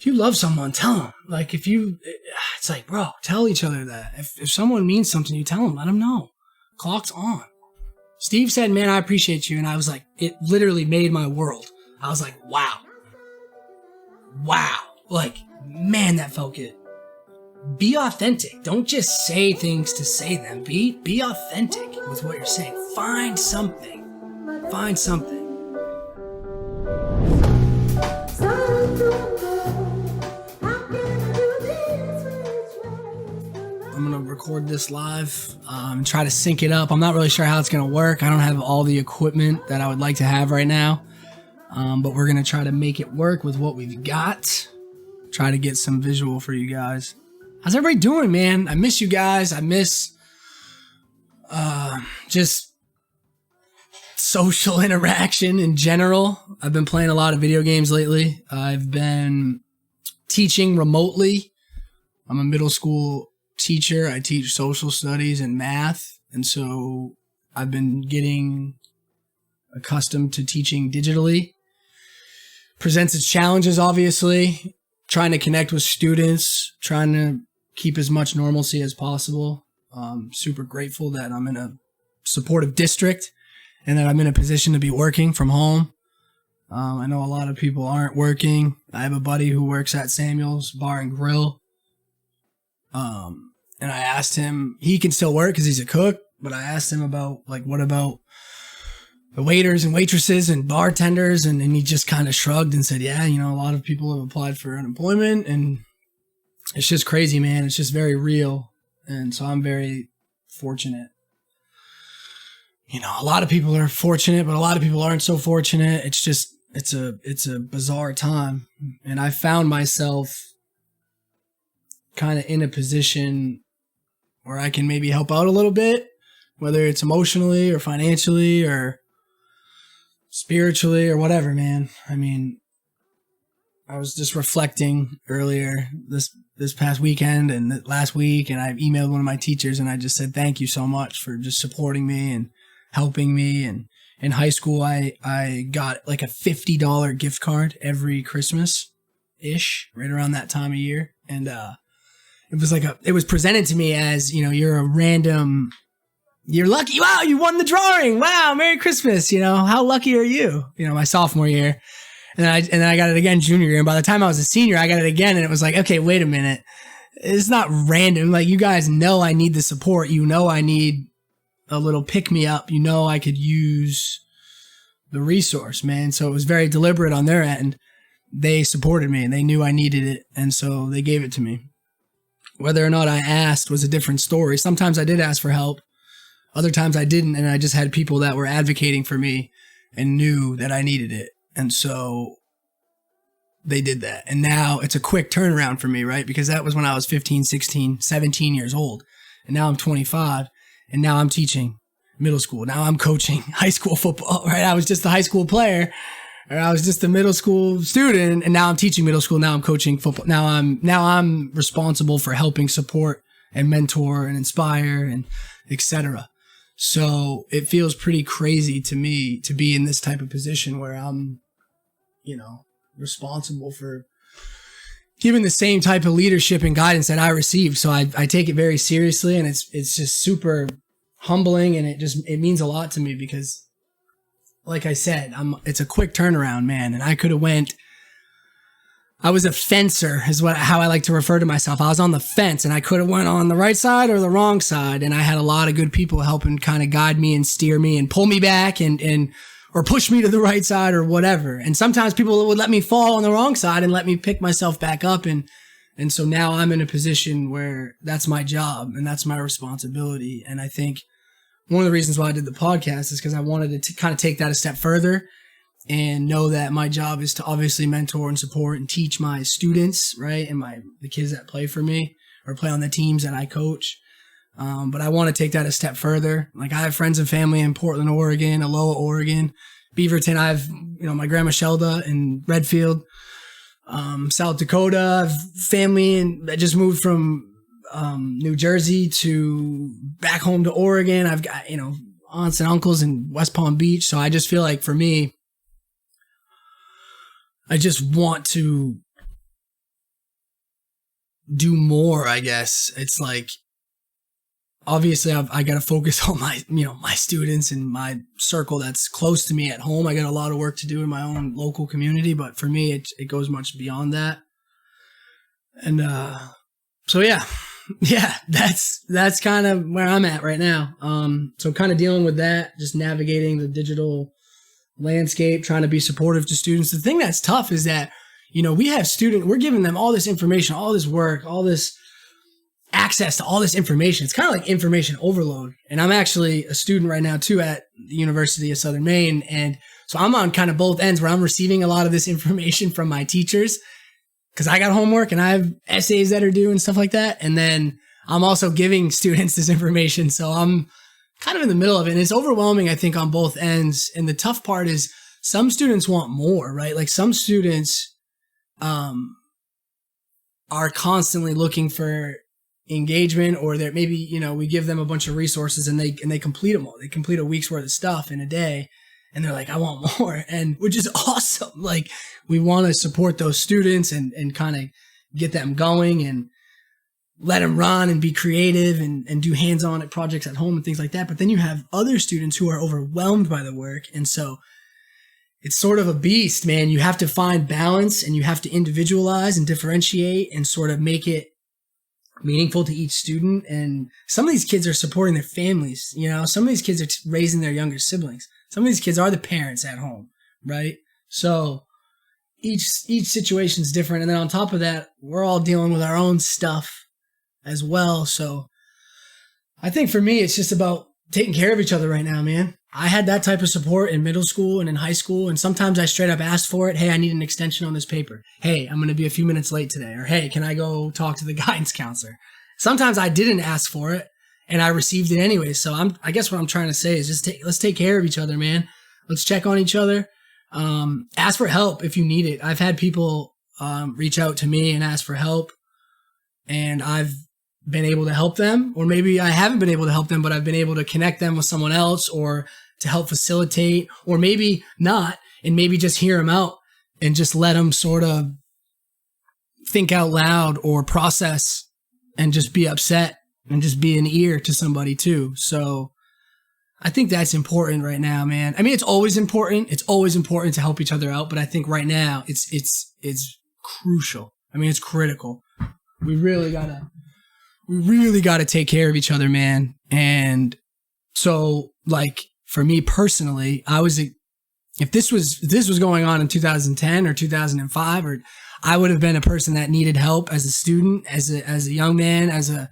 if you love someone, tell them. Like, it's like, bro, tell each other that. If someone means something, you tell them, let them know. Clock's on. Steve said, man, I appreciate you. And I was like, it literally made my world. I was like, wow. Wow. Like, man, that felt good. Be authentic. Don't just say things to say them. Be authentic with what you're saying. Find something. Find something. I'm going to record this live and try to sync it up. I'm not really sure how it's going to work. I don't have all the equipment that I would like to have right now. But we're going to try to make it work with what we've got. Try to get some visual for you guys. How's everybody doing, man? I miss you guys. I miss just social interaction in general. I've been playing a lot of video games lately. I've been teaching remotely. I'm a middle school teacher. I teach social studies and math. And so I've been getting accustomed to teaching digitally. Presents its challenges, obviously. Trying to connect with students, trying to keep as much normalcy as possible. Super grateful that I'm in a supportive district and that I'm in a position to be working from home. I know a lot of people aren't working. I have a buddy who works at Samuel's Bar and Grill. And I asked him, he can still work because he's a cook, but I asked him about, like, what about the waiters and waitresses and bartenders? And he just kind of shrugged and said, yeah, a lot of people have applied for unemployment, and it's just crazy, man. It's just very real. And so I'm very fortunate. A lot of people are fortunate, but a lot of people aren't so fortunate. It's just, it's a bizarre time. And I found myself kind of in a position where I can maybe help out a little bit, whether it's emotionally or financially or spiritually or whatever, man. I mean, I was just reflecting earlier this past weekend and last week, and I emailed one of my teachers and I just said, thank you so much for just supporting me and helping me. And in high school, I got like a $50 gift card every Christmas-ish, right around that time of year. And it was presented to me as, you're lucky. Wow, you won the drawing. Wow, Merry Christmas. How lucky are you? My sophomore year. And then I got it again junior year. And by the time I was a senior, I got it again. And it was like, okay, wait a minute. It's not random. Like, you guys know I need the support. I need a little pick me up. I could use the resource, man. So it was very deliberate on their end. They supported me and they knew I needed it. And so they gave it to me. Whether or not I asked was a different story. Sometimes I did ask for help. Other times I didn't, and I just had people that were advocating for me and knew that I needed it. And so they did that. And now it's a quick turnaround for me, right? Because that was when I was 15, 16, 17 years old. And now I'm 25, and now I'm teaching middle school. Now I'm coaching high school football, right? I was just a high school player, or I was just a middle school student, and now I'm teaching middle school. Now I'm coaching football. Now I'm responsible for helping support and mentor and inspire and etc. So it feels pretty crazy to me to be in this type of position where I'm, responsible for giving the same type of leadership and guidance that I received. So I take it very seriously, and it's just super humbling, and it means a lot to me because, like I said, it's a quick turnaround, man. And I could have I was a fencer is how I like to refer to myself. I was on the fence, and I could have went on the right side or the wrong side. And I had a lot of good people helping kind of guide me and steer me and pull me back or push me to the right side or whatever. And sometimes people would let me fall on the wrong side and let me pick myself back up. And so now I'm in a position where that's my job and that's my responsibility. And I think one of the reasons why I did the podcast is because I wanted to kind of take that a step further and know that my job is to obviously mentor and support and teach my students, right? And the kids that play for me or play on the teams that I coach. But I want to take that a step further. Like, I have friends and family in Portland, Oregon, Aloha, Oregon, Beaverton. I have, my grandma Shelda in Redfield, South Dakota. I have family that just moved from New Jersey to back home to Oregon. I've got, aunts and uncles in West Palm Beach. So I just feel like for me, I just want to do more, I guess. It's like, obviously I got to focus on my, my students and my circle that's close to me at home. I got a lot of work to do in my own local community, but for me, it goes much beyond that. And, so yeah, that's kind of where I'm at right now. So kind of dealing with that, just navigating the digital landscape, trying to be supportive to students. The thing that's tough is that, we have we're giving them all this information, all this work, all this access to all this information. It's kind of like information overload. And I'm actually a student right now too at the University of Southern Maine. And so I'm on kind of both ends where I'm receiving a lot of this information from my teachers because I got homework and I have essays that are due and stuff like that. And then I'm also giving students this information. So I'm kind of in the middle of it. And it's overwhelming, I think, on both ends. And the tough part is some students want more, right? Like some students are constantly looking for engagement, or that maybe, we give them a bunch of resources and they complete them all. They complete a week's worth of stuff in a day and they're like, I want more. And which is awesome. Like we want to support those students and kind of get them going and let them run and be creative and do hands-on at projects at home and things like that. But then you have other students who are overwhelmed by the work. And so it's sort of a beast, man. You have to find balance and you have to individualize and differentiate and sort of make it meaningful to each student. And some of these kids are supporting their families. Some of these kids are raising their younger siblings. Some of these kids are the parents at home, right? So each situation is different. And then on top of that, we're all dealing with our own stuff as well. So I think for me, it's just about taking care of each other right now, man. I had that type of support in middle school and in high school. And sometimes I straight up asked for it. Hey, I need an extension on this paper. Hey, I'm going to be a few minutes late today. Or hey, can I go talk to the guidance counselor? Sometimes I didn't ask for it and I received it anyway. So I guess what I'm trying to say is just let's take care of each other, man. Let's check on each other. Ask for help if you need it. I've had people reach out to me and ask for help, and I've been able to help them, or maybe I haven't been able to help them, but I've been able to connect them with someone else or to help facilitate, or maybe not, and maybe just hear them out and just let them sort of think out loud or process and just be upset and just be an ear to somebody too. So I think that's important right now, man. I mean, it's always important. It's always important to help each other out, but I think right now it's crucial. I mean, it's critical. We really gotta take care of each other, man. And so, like, for me personally, if this was going on in 2010 or 2005, or I would have been a person that needed help as a student, as a young man, as a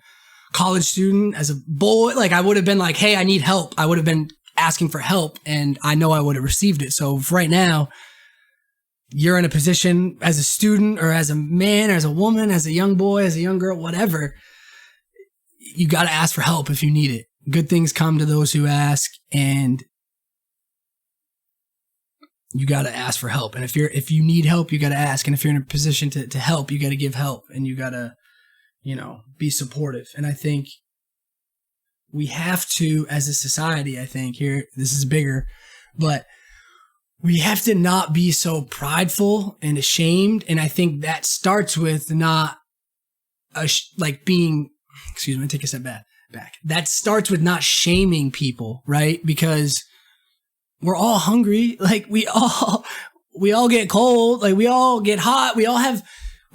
college student, as a boy. Like, I would have been like, hey, I need help. I would have been asking for help, and I know I would have received it. So if right now you're in a position as a student or as a man, or as a woman, as a young boy, as a young girl, whatever, you got to ask for help if you need it. Good things come to those who ask, and you got to ask for help. And if you need help, you got to ask. And if you're in a position to help, you got to give help, and you got to, be supportive. And I think we have to, as a society, I think here, this is bigger, but we have to not be so prideful and ashamed. And I think that starts with not being, excuse me, take a step back. That starts with not shaming people, right? Because we're all hungry. Like we all get cold. Like we all get hot. We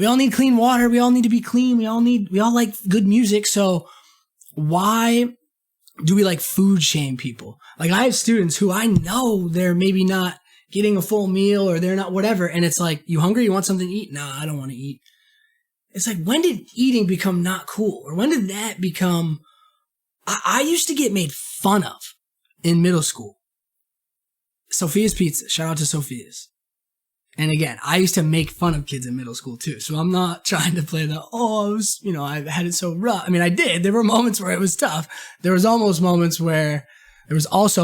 all need clean water. We all need to be clean. We all like good music. So why do we food shame people? Like I have students who I know they're maybe not getting a full meal, or they're not whatever. And it's like, you hungry? You want something to eat? No, I don't want to eat. It's like, when did eating become not cool? Or when did that become, I used to get made fun of in middle school. Sophia's Pizza. Shout out to Sophia's. And again, I used to make fun of kids in middle school too. So I'm not trying to play I had it so rough. I mean, I did. There were moments where it was tough. There was also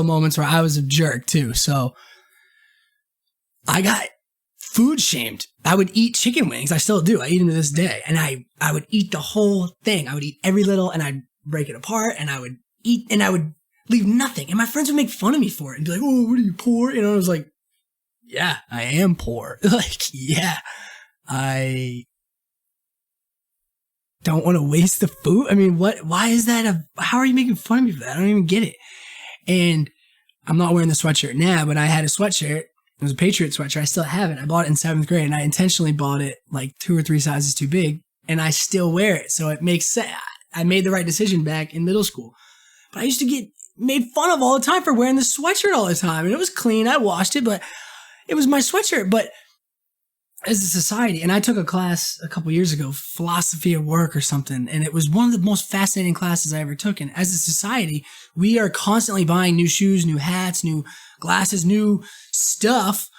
moments where I was a jerk too. So I got food shamed. I would eat chicken wings. I still do. I eat them to this day. And I would eat the whole thing. I would eat every little, and I'd break it apart, and I would eat, and I would leave nothing. And my friends would make fun of me for it and be like, oh, what are you, poor? I was like, yeah, I am poor. Yeah, don't want to waste the food. I mean, why is that? How are you making fun of me for that? I don't even get it. And I'm not wearing the sweatshirt now, but I had a sweatshirt. It was a Patriot sweatshirt. I still have it. I bought it in 7th grade, and I intentionally bought it like 2 or 3 sizes too big, and I still wear it. So it makes sense. I made the right decision back in middle school. But I used to get made fun of all the time for wearing the sweatshirt all the time. And it was clean. I washed it, but it was my sweatshirt. But as a society, and I took a class a couple years ago, philosophy of work or something, and it was one of the most fascinating classes I ever took. And as a society, we are constantly buying new shoes, new hats, new glasses, new stuff,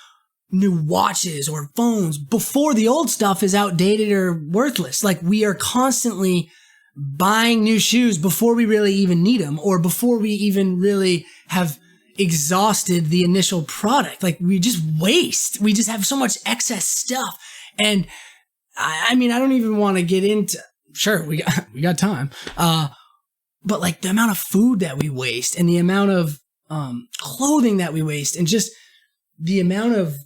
new watches or phones before the old stuff is outdated or worthless. Like, we are constantly buying new shoes before we really even need them, or before we even really have exhausted the initial product. Like, we just waste. We just have so much excess stuff. And I mean, I don't even want to get into, sure, we got time. But like the amount of food that we waste, and the amount of clothing that we waste, and just the amount of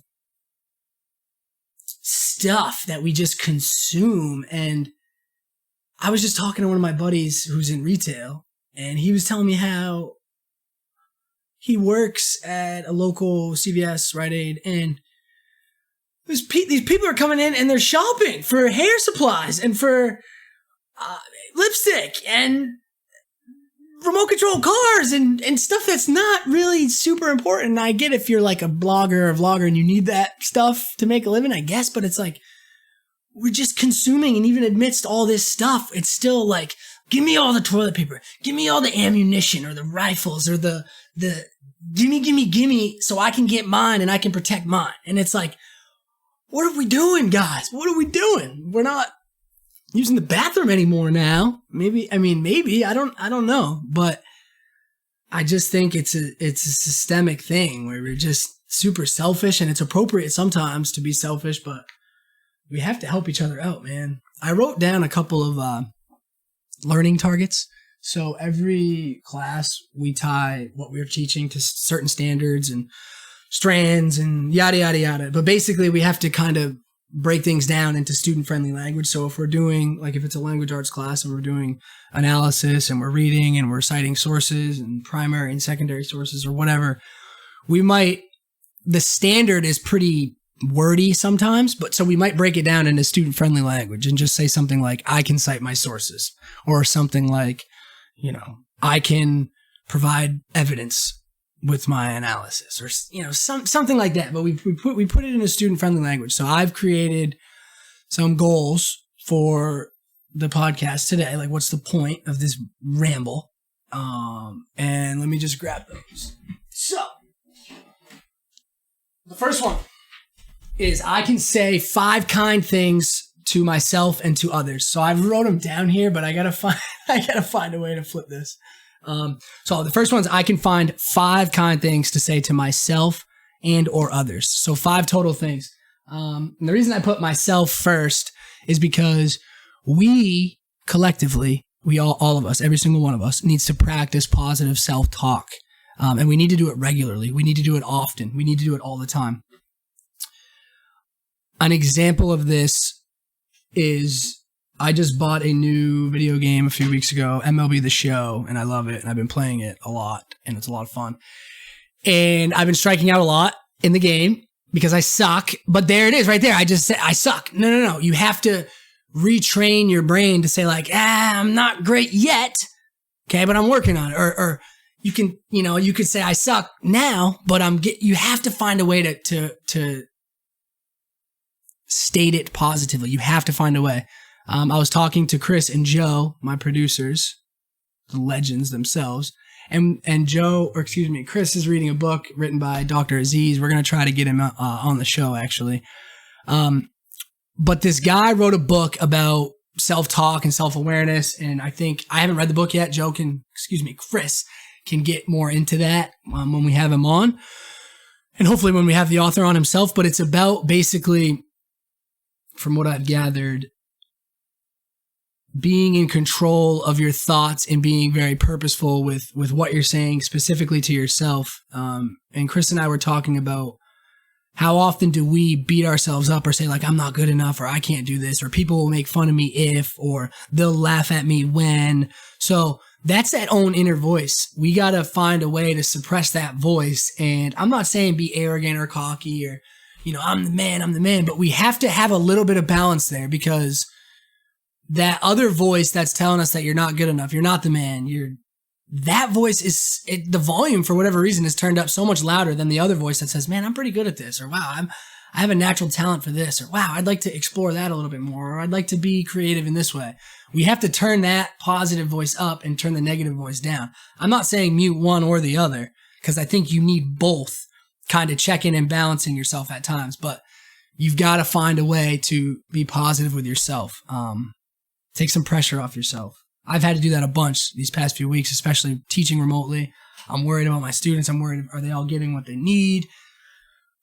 stuff that we just consume. And I was just talking to one of my buddies who's in retail, and he was telling me how he works at a local CVS, Rite Aid, and these people are coming in and they're shopping for hair supplies and for lipstick and remote control cars and stuff that's not really super important. And I get if you're like a blogger or vlogger and you need that stuff to make a living, I guess, but it's like, we're just consuming, and even amidst all this stuff, it's still like, give me all the toilet paper, give me all the ammunition or the rifles or the gimme, so I can get mine and I can protect mine. And it's like, what are we doing, guys? What are we doing? We're not using the bathroom anymore now. Maybe, I don't know, but I just think it's a systemic thing where we're just super selfish, and it's appropriate sometimes to be selfish, but we have to help each other out, man. I wrote down a couple of learning targets. So every class, we tie what we're teaching to certain standards and strands and yada, yada, yada. But basically, we have to kind of break things down into student-friendly language. So if we're doing, like if it's a language arts class and we're doing analysis and we're reading and we're citing sources and primary and secondary sources or whatever, the standard is pretty wordy sometimes, but so we might break it down into student-friendly language and just say something like, I can cite my sources, or something like, I can provide evidence with my analysis, or something like that. But we put it in a student-friendly language. So I've created some goals for the podcast today. Like, what's the point of this ramble? And let me just grab those. So the first one is, I can say 5 kind things to myself and to others. So I wrote them down here, but I gotta find a way to flip this. So the first one is, I can find 5 kind things to say to myself and or others. So 5 total things. And the reason I put myself first is because we collectively, all of us, every single one of us, needs to practice positive self-talk. And we need to do it regularly. We need to do it often. We need to do it all the time. An example of this is, I just bought a new video game a few weeks ago, MLB The Show, and I love it, and I've been playing it a lot, and it's a lot of fun. And I've been striking out a lot in the game because I suck, but there it is right there. I just said, I suck. No. You have to retrain your brain to say like, I'm not great yet, okay, but I'm working on it. Or you can, you could say I suck now, but you have to find a way to state it positively. You have to find a way. I was talking to Chris and Joe, my producers, the legends themselves, and Chris is reading a book written by Dr. Aziz. We're going to try to get him on the show, actually. But this guy wrote a book about self-talk and self-awareness, and I haven't read the book yet. Chris can get more into that when we have him on, and hopefully when we have the author on himself. But it's about, basically, from what I've gathered, being in control of your thoughts and being very purposeful with what you're saying specifically to yourself. And Chris and I were talking about How often do we beat ourselves up or say like, I'm not good enough, or I can't do this, or people will make fun of me if, or they'll laugh at me when. So that's that own inner voice. We got to find a way to suppress that voice. And I'm not saying be arrogant or cocky or, I'm the man, but we have to have a little bit of balance there, because that other voice that's telling us that you're not good enough, you're not the man, that voice the volume for whatever reason is turned up so much louder than the other voice that says, man, I'm pretty good at this, or wow, I have a natural talent for this, or wow, I'd like to explore that a little bit more, or I'd like to be creative in this way. We have to turn that positive voice up and turn the negative voice down. I'm not saying mute one or the other, because I think you need both kind of checking and balancing yourself at times, but you've got to find a way to be positive with yourself. Take some pressure off yourself. I've had to do that a bunch these past few weeks, especially teaching remotely. I'm worried about my students. I'm worried, are they all getting what they need?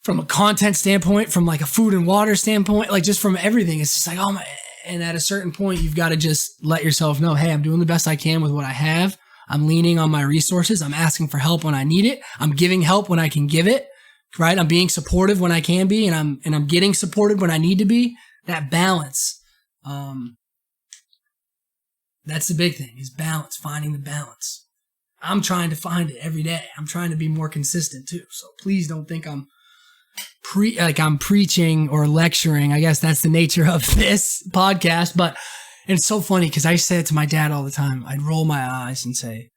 From a content standpoint, from like a food and water standpoint, like just from everything. It's just like, oh my, and at a certain point, you've got to just let yourself know, hey, I'm doing the best I can with what I have. I'm leaning on my resources. I'm asking for help when I need it. I'm giving help when I can give it, right? I'm being supportive when I can be, and I'm getting supported when I need to be. That balance. That's the big thing, is balance, finding the balance. I'm trying to find it every day. I'm trying to be more consistent too. So please don't think I'm preaching or lecturing. I guess that's the nature of this podcast, but it's so funny because I say it to my dad all the time. I'd roll my eyes and say,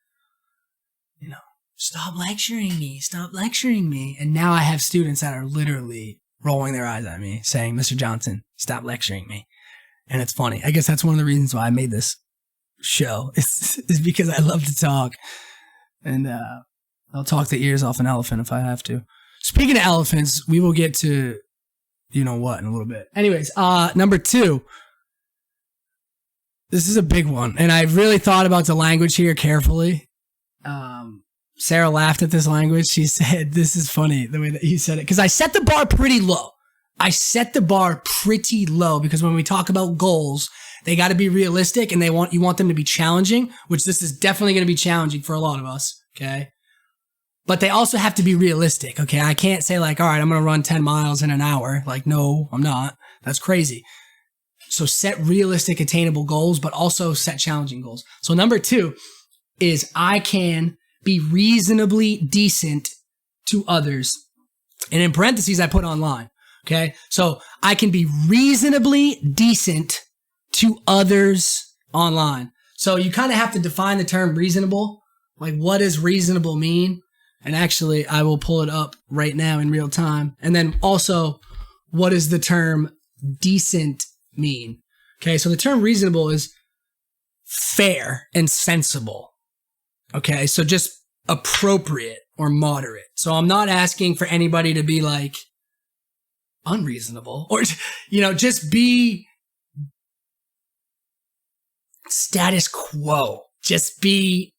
stop lecturing me. And now I have students that are literally rolling their eyes at me saying, Mr. Johnson, stop lecturing me. And it's funny. I guess that's one of the reasons why I made this show is because I love to talk, and I'll talk the ears off an elephant if I have to. Speaking of elephants, we will get to what in a little bit. Anyways, number 2. This is a big one, and I really thought about the language here carefully. Sarah laughed at this language. She said, "This is funny the way that you said it," because I set the bar pretty low. Because when we talk about goals, they got to be realistic, and you want them to be challenging, which this is definitely going to be challenging for a lot of us. Okay. But they also have to be realistic. Okay. I can't say like, all right, I'm going to run 10 miles in an hour. Like, no, I'm not. That's crazy. So set realistic, attainable goals, but also set challenging goals. So number 2 is I can be reasonably decent to others. And in parentheses, I put online. Okay. So I can be reasonably decent to others online. So you kind of have to define the term reasonable. Like, what does reasonable mean? And actually, I will pull it up right now in real time. And then also, what does the term decent mean? Okay. So the term reasonable is fair and sensible. Okay. So just appropriate or moderate. So I'm not asking for anybody to be like unreasonable or, just be status quo. Just be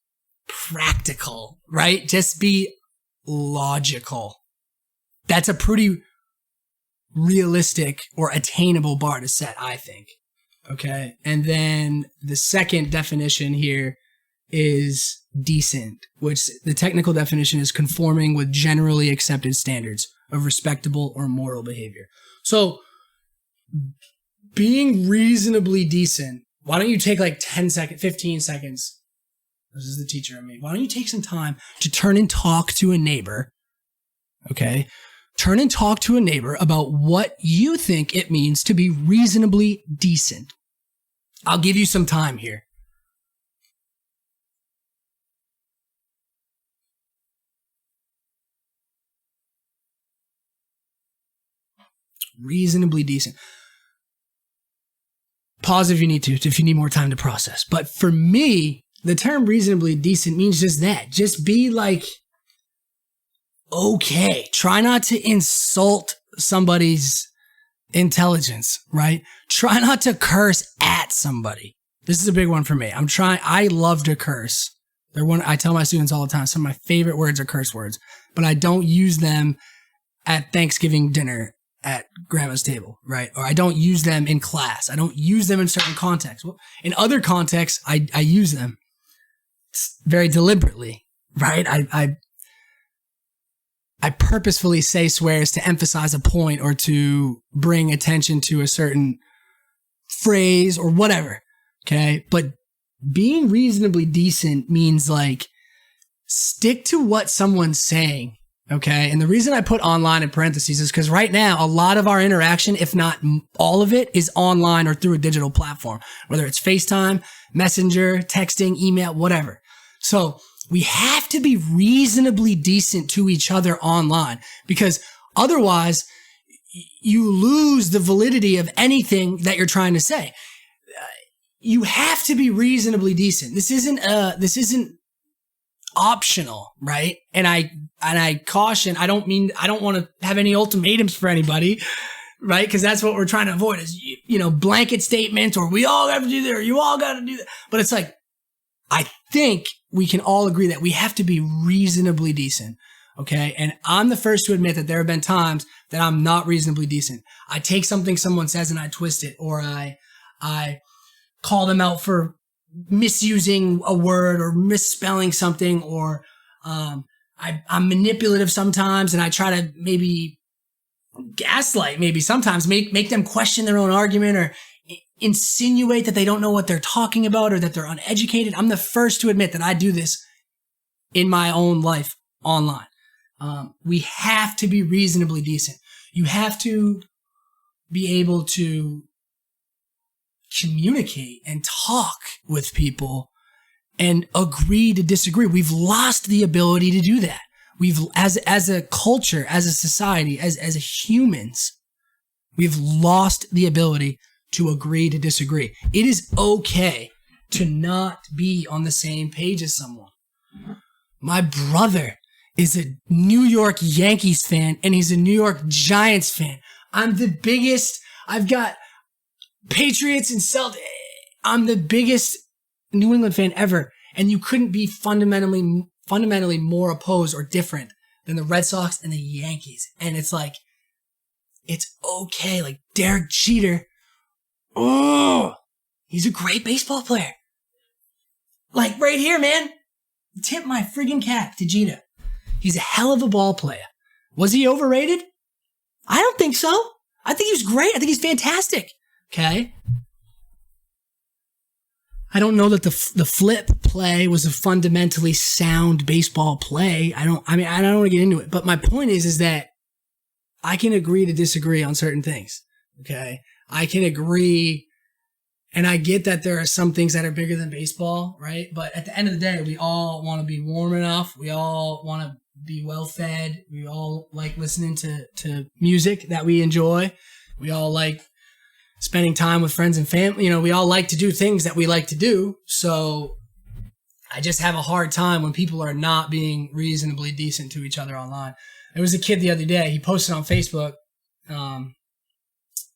practical, right? Just be logical. That's a pretty realistic or attainable bar to set, I think. Okay. And then the second definition here is decent, which the technical definition is conforming with generally accepted standards of respectable or moral behavior. So being reasonably decent, why don't you take like 10 seconds, 15 seconds? This is the teacher in me. Why don't you take some time to turn and talk to a neighbor? Okay. Turn and talk to a neighbor about what you think it means to be reasonably decent. I'll give you some time here. Reasonably decent. Pause if you need to, if you need more time to process. But for me, the term reasonably decent means just that. Just be like, okay. Try not to insult somebody's intelligence, right? Try not to curse at somebody. This is a big one for me. I love to curse. I tell my students all the time, some of my favorite words are curse words, but I don't use them at Thanksgiving dinner at grandma's table, right? Or I don't use them in class. I don't use them in certain contexts. Well, in other contexts, I use them very deliberately, right? I I purposefully say swears to emphasize a point or to bring attention to a certain phrase or whatever. Okay. But being reasonably decent means like stick to what someone's saying. Okay. And the reason I put online in parentheses is because right now, a lot of our interaction, if not all of it, is online or through a digital platform, whether it's FaceTime, Messenger, texting, email, whatever. So we have to be reasonably decent to each other online, because otherwise you lose the validity of anything that you're trying to say. You have to be reasonably decent. This isn't optional, right? And I caution, I don't want to have any ultimatums for anybody, right? Because that's what we're trying to avoid is, blanket statements or we all have to do that or you all got to do that. But it's like, I think we can all agree that we have to be reasonably decent. Okay. And I'm the first to admit that there have been times that I'm not reasonably decent. I take something someone says and I twist it, or I call them out for misusing a word or misspelling something, or I'm manipulative sometimes, and I try to maybe gaslight, maybe sometimes make them question their own argument or insinuate that they don't know what they're talking about or that they're uneducated. I'm the first to admit that I do this in my own life online. We have to be reasonably decent. You have to be able to communicate and talk with people and agree to disagree. We've lost the ability to do that. We've, as a culture, as a society, as humans, we've lost the ability to agree to disagree. It is okay to not be on the same page as someone. My brother is a New York Yankees fan and he's a New York Giants fan. I'm the biggest. I've got Patriots and Celtics. I'm the biggest New England fan ever. And you couldn't be fundamentally more opposed or different than the Red Sox and the Yankees. And it's like, it's okay. Like Derek Jeter. Oh, he's a great baseball player. Like right here, man. Tip my friggin' cap to Jeter. He's a hell of a ball player. Was he overrated? I don't think so. I think he was great. I think he's fantastic. Okay. I don't know that the flip play was a fundamentally sound baseball play. I don't want to get into it, but my point is that I can agree to disagree on certain things. Okay. I can agree. And I get that there are some things that are bigger than baseball, right? But at the end of the day, we all want to be warm enough. We all want to be well fed. We all like listening to music that we enjoy. We all like spending time with friends and family. We all like to do things that we like to do. So I just have a hard time when people are not being reasonably decent to each other online. There was a kid the other day, he posted on Facebook.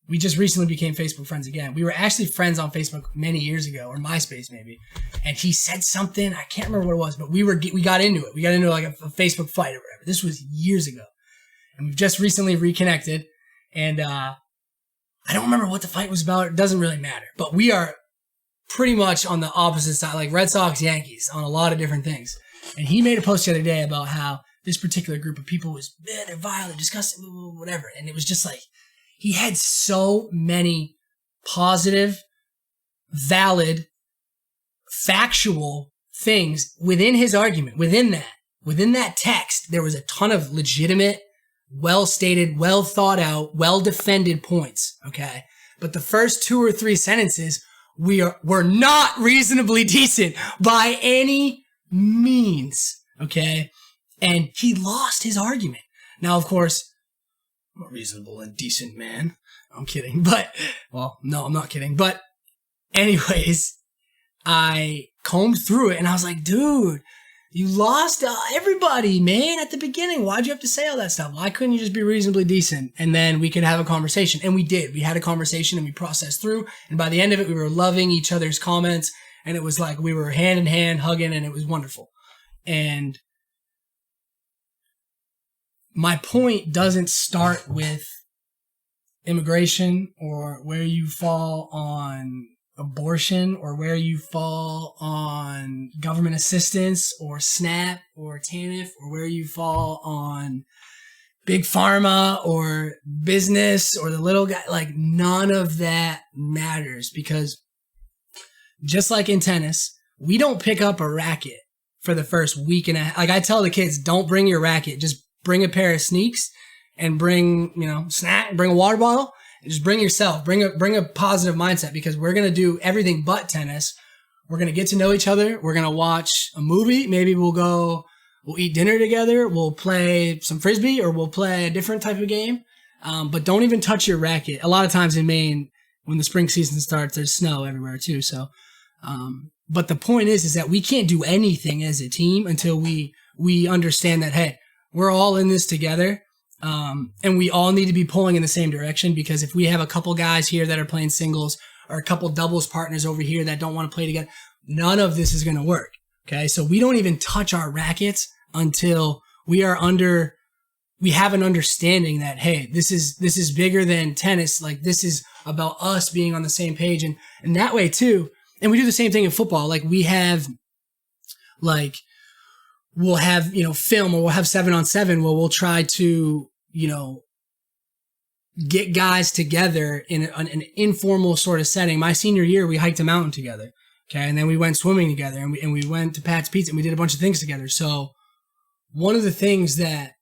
We just recently became Facebook friends again. We were actually friends on Facebook many years ago, or MySpace maybe. And he said something, I can't remember what it was, but we got into it. We got into like a Facebook fight or whatever. This was years ago. And we've just recently reconnected. And I don't remember what the fight was about. It doesn't really matter. But we are pretty much on the opposite side, like Red Sox, Yankees, on a lot of different things. And he made a post the other day about how this particular group of people was, they're violent, disgusting, whatever. And it was just like, he had so many positive, valid, factual things within his argument. Within that text, there was a ton of legitimate, well-stated, well-thought-out, well-defended points, okay? But the first 2 or 3 sentences, we're not reasonably decent by any means, okay? And he lost his argument. Now, of course, I'm a reasonable and decent man. I'm kidding. But, well, no, I'm not kidding. But anyways, I combed through it and I was like, dude, you lost everybody, man, at the beginning. Why'd you have to say all that stuff? Why couldn't you just be reasonably decent? And then we could have a conversation. And we did. We had a conversation and we processed through. And by the end of it, we were loving each other's comments. And it was like we were hand in hand hugging and it was wonderful. And my point doesn't start with immigration or where you fall on abortion or where you fall on government assistance or SNAP or TANF or where you fall on big pharma or business or the little guy. Like, none of that matters, because just like in tennis, we don't pick up a racket for the first week and a half. Like, I tell the kids, don't bring your racket. Just bring a pair of sneaks and bring, snack, bring a water bottle. Just bring yourself. Bring a positive mindset, because we're going to do everything but tennis. We're going to get to know each other. We're going to watch a movie. Maybe we'll eat dinner together. We'll play some Frisbee, or we'll play a different type of game. But don't even touch your racket. A lot of times in Maine, when the spring season starts, there's snow everywhere too. So, but the point is that we can't do anything as a team until we understand that, hey, we're all in this together. And we all need to be pulling in the same direction, because if we have a couple guys here that are playing singles, or a couple doubles partners over here that don't want to play together, none of this is going to work. Okay. So we don't even touch our rackets until we have an understanding that, hey, this is bigger than tennis. Like, this is about us being on the same page. And that way too. And we do the same thing in football. Like, we'll have, film, or we'll have 7-on-7 where we'll try to, get guys together in an informal sort of setting. My senior year, we hiked a mountain together. Okay. And then we went swimming together, and we went to Pat's Pizza, and we did a bunch of things together. So one of the things that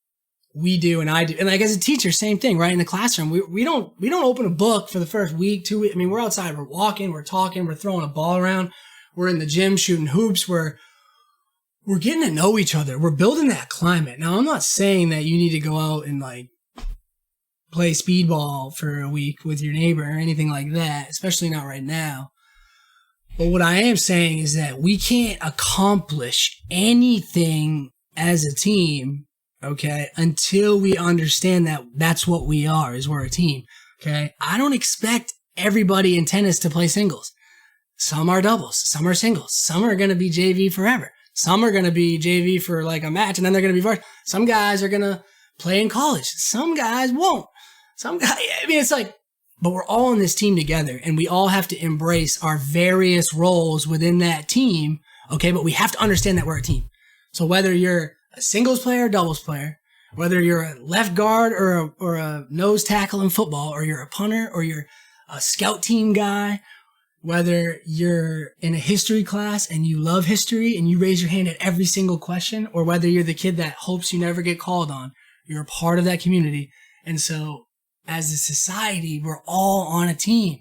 we do, and I do, and like as a teacher, same thing, right? In the classroom, we don't open a book for the first week, 2 weeks. I mean, we're outside, we're walking, we're talking, we're throwing a ball around. We're in the gym shooting hoops. We're getting to know each other. We're building that climate. Now, I'm not saying that you need to go out and play speedball for a week with your neighbor or anything like that, especially not right now. But what I am saying is that we can't accomplish anything as a team, okay, until we understand that that's what we are, is we're a team, okay? I don't expect everybody in tennis to play singles. Some are doubles, some are singles, some are going to be JV forever. Some are going to be JV for a match, and then they're going to be varsity. Some guys are going to play in college. Some guys won't. Some guys, it's but we're all in this team together, and we all have to embrace our various roles within that team, okay? But we have to understand that we're a team. So whether you're a singles player, doubles player, whether you're a left guard or a nose tackle in football, or you're a punter, or you're a scout team guy, whether you're in a history class and you love history and you raise your hand at every single question, or whether you're the kid that hopes you never get called on, you're a part of that community. And so as a society, we're all on a team,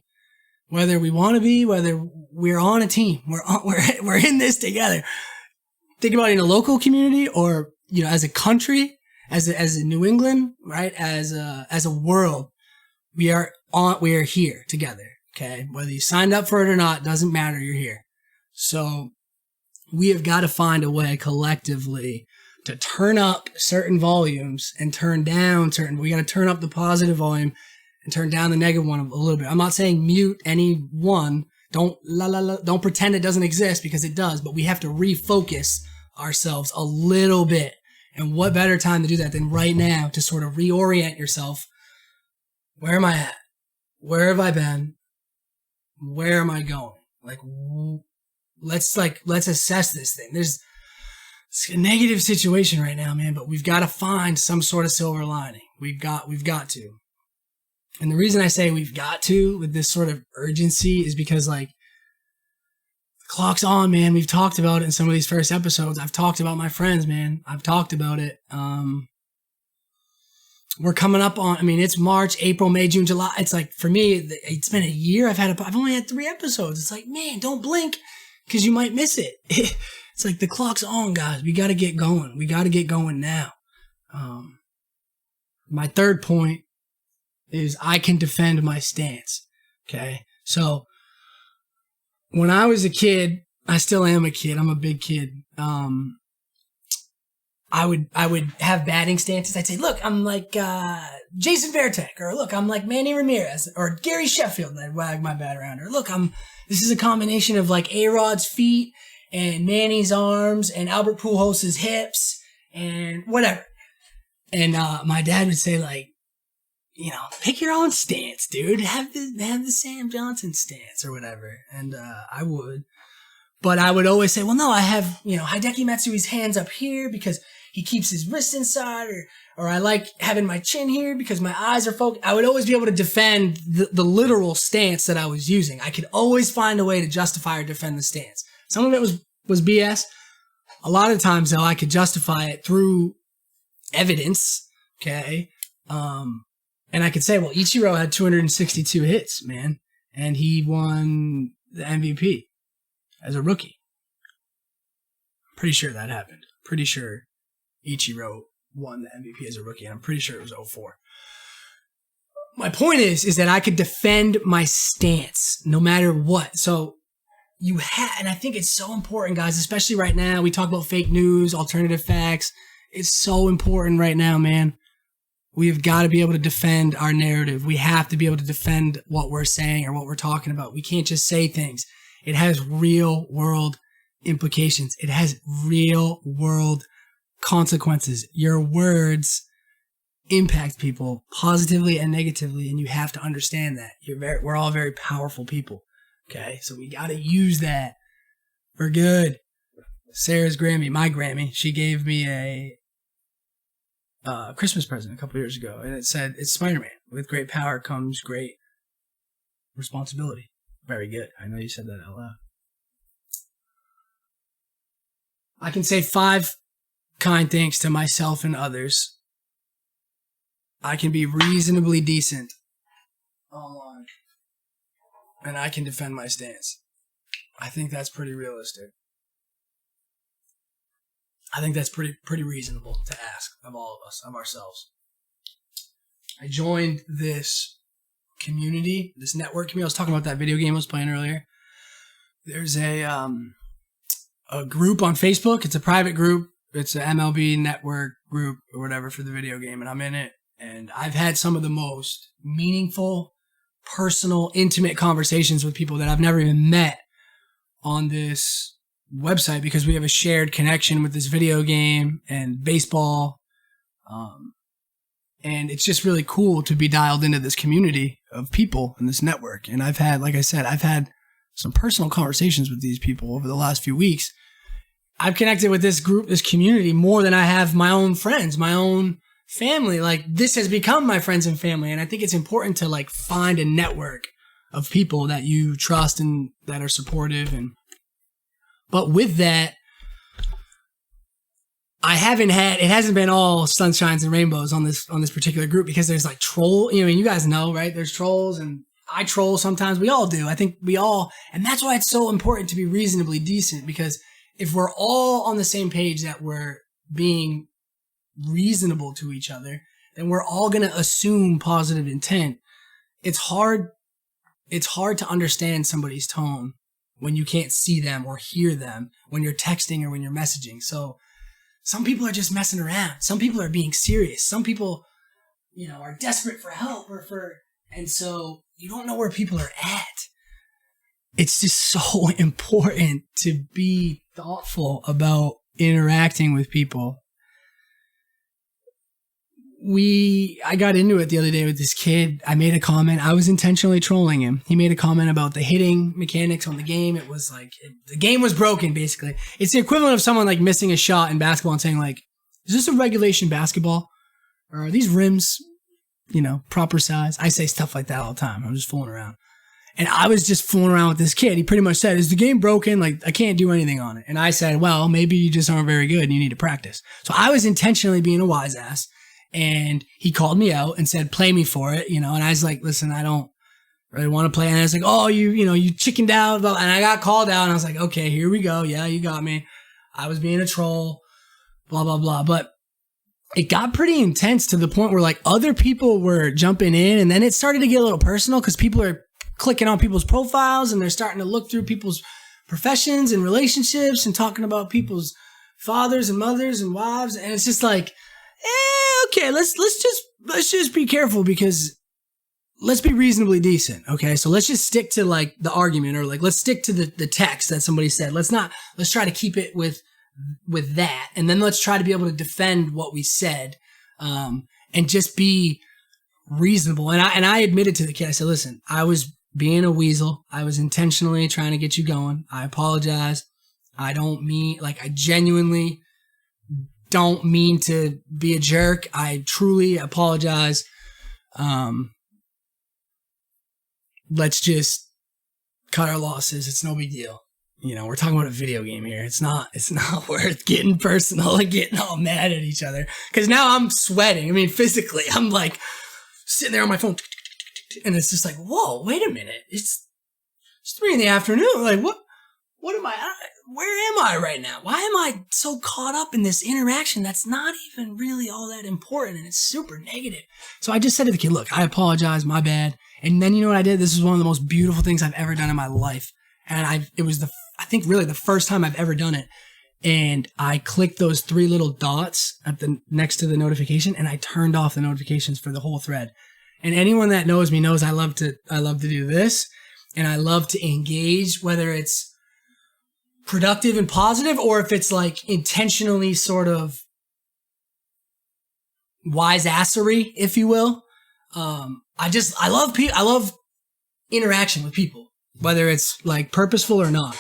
whether we want to be, whether we're on a team, we're in this together. Think about it in a local community, or, as a country, as a New England, right? As a world, we are here together. Okay. Whether you signed up for it or not, doesn't matter. You're here. So we have got to find a way collectively to turn up certain volumes and turn down we got to turn up the positive volume and turn down the negative one a little bit. I'm not saying mute any one. Don't pretend it doesn't exist, because it does, but we have to refocus ourselves a little bit. And what better time to do that than right now, to sort of reorient yourself. Where am I at? Where have I been? Where am I going? Let's assess this thing. It's a negative situation right now, man, but we've got to find some sort of silver lining. We've got to. And the reason I say we've got to with this sort of urgency is because the clock's on, man. We've talked about it in some of these first episodes. I've talked about my friends, man. I've talked about it. We're coming up on, it's March, April, May, June, July. It's for me, it's been a year. I've only had 3 episodes. It's man, don't blink, because you might miss it. It's the clock's on, guys. We got to get going. We got to get going now. My third point is I can defend my stance. Okay. So when I was a kid, I still am a kid. I'm a big kid. I would have batting stances. I'd say, look, I'm like Jason Varitek, or look, I'm like Manny Ramirez, or Gary Sheffield. And I'd wag my bat around, or look, this is a combination of A-Rod's feet and Manny's arms and Albert Pujols' hips and whatever. And my dad would say, pick your own stance, dude. Have the Sam Johnson stance or whatever. And I would. But I would always say, well, no, I have, Hideki Matsui's hands up here because he keeps his wrist inside, or I like having my chin here because my eyes are focused. I would always be able to defend the literal stance that I was using. I could always find a way to justify or defend the stance. Some of it was BS. A lot of times, though, I could justify it through evidence, okay? And I could say, well, Ichiro had 262 hits, man, and he won the MVP as a rookie. Pretty sure that happened. Pretty sure Ichiro won the MVP as a rookie, and I'm pretty sure it was 04. My point is that I could defend my stance no matter what. So and I think it's so important, guys, especially right now. We talk about fake news, alternative facts. It's so important right now, man. We've got to be able to defend our narrative. We have to be able to defend what we're saying or what we're talking about. We can't just say things. It has real world implications. It has real world consequences. Your words impact people positively and negatively, and you have to understand that. We're all very powerful people. Okay, so we got to use that for good. Sarah's Grammy, my Grammy, she gave me a Christmas present a couple years ago, and it said, it's Spider-Man. With great power comes great responsibility. Very good. I know you said that out loud. I can say 5 kind things to myself and others. I can be reasonably decent online, and I can defend my stance. I think that's pretty realistic. I think that's pretty reasonable to ask of all of us, of ourselves. I joined this community, this network community. I was talking about that video game I was playing earlier. There's a group on Facebook. It's a private group. It's an MLB network group or whatever for the video game, and I'm in it. And I've had some of the most meaningful, personal, intimate conversations with people that I've never even met on this website because we have a shared connection with this video game and baseball. And it's just really cool to be dialed into this community of people in this network. And I've had, like I said, I've had some personal conversations with these people over the last few weeks. I've connected with this group, this community, more than I have my own friends, my own family. Like, this has become my friends and family. And I think it's important to like find a network of people that you trust and that are supportive. But with that, it hasn't been all sunshines and rainbows on this particular group because there's like you guys know, right? There's trolls, and I troll sometimes. We all do. I think and that's why it's so important to be reasonably decent, because if we're all on the same page that we're being reasonable to each other, then we're all going to assume positive intent. It's hard to understand somebody's tone when you can't see them or hear them when you're texting or when you're messaging. So some people are just messing around. Some people are being serious. Some people, are desperate for help and so you don't know where people are at. It's just so important to be thoughtful about interacting with people. I got into it the other day with this kid. I made a comment. I was intentionally trolling him. He made a comment about the hitting mechanics on the game. It was like, the game was broken, basically. It's the equivalent of someone like missing a shot in basketball and saying like, is this a regulation basketball? Or are these rims, proper size? I say stuff like that all the time. I'm just fooling around. And I was just fooling around with this kid. He pretty much said, is the game broken? Like, I can't do anything on it. And I said, well, maybe you just aren't very good and you need to practice. So I was intentionally being a wise ass. And he called me out and said, play me for it, and I was like, listen, I don't really want to play. And I was like, oh, you chickened out. And I got called out and I was like, okay, here we go. Yeah, you got me. I was being a troll, blah, blah, blah. But it got pretty intense to the point where like other people were jumping in, and then it started to get a little personal because people are clicking on people's profiles and they're starting to look through people's professions and relationships and talking about people's fathers and mothers and wives. And it's just like, okay, let's just be careful, because let's be reasonably decent. Okay. So let's just stick to like the argument, or like, let's stick to the text that somebody said. Let's try to keep it with that. And then let's try to be able to defend what we said, and just be reasonable. And I admitted to the kid, I said, listen, I was being a weasel. I was intentionally trying to get you going. I apologize. I genuinely don't mean to be a jerk. I truly apologize. Let's just cut our losses. It's no big deal. We're talking about a video game here. It's not worth getting personal and getting all mad at each other. Because now I'm sweating. I mean, physically, I'm like sitting there on my phone, and it's just like, whoa, wait a minute. It's 3 p.m. Like, what am I? Where am I right now? Why am I so caught up in this interaction that's not even really all that important, and it's super negative? So I just said to the kid, look, I apologize, my bad. And then you know what I did? This is one of the most beautiful things I've ever done in my life. And it was I think really the first time I've ever done it. And I clicked those 3 little dots next to the notification, and I turned off the notifications for the whole thread. And anyone that knows me knows I love to do this, and I love to engage, whether it's productive and positive or if it's like intentionally sort of wise-assery, if you will. I love interaction with people, whether it's like purposeful or not.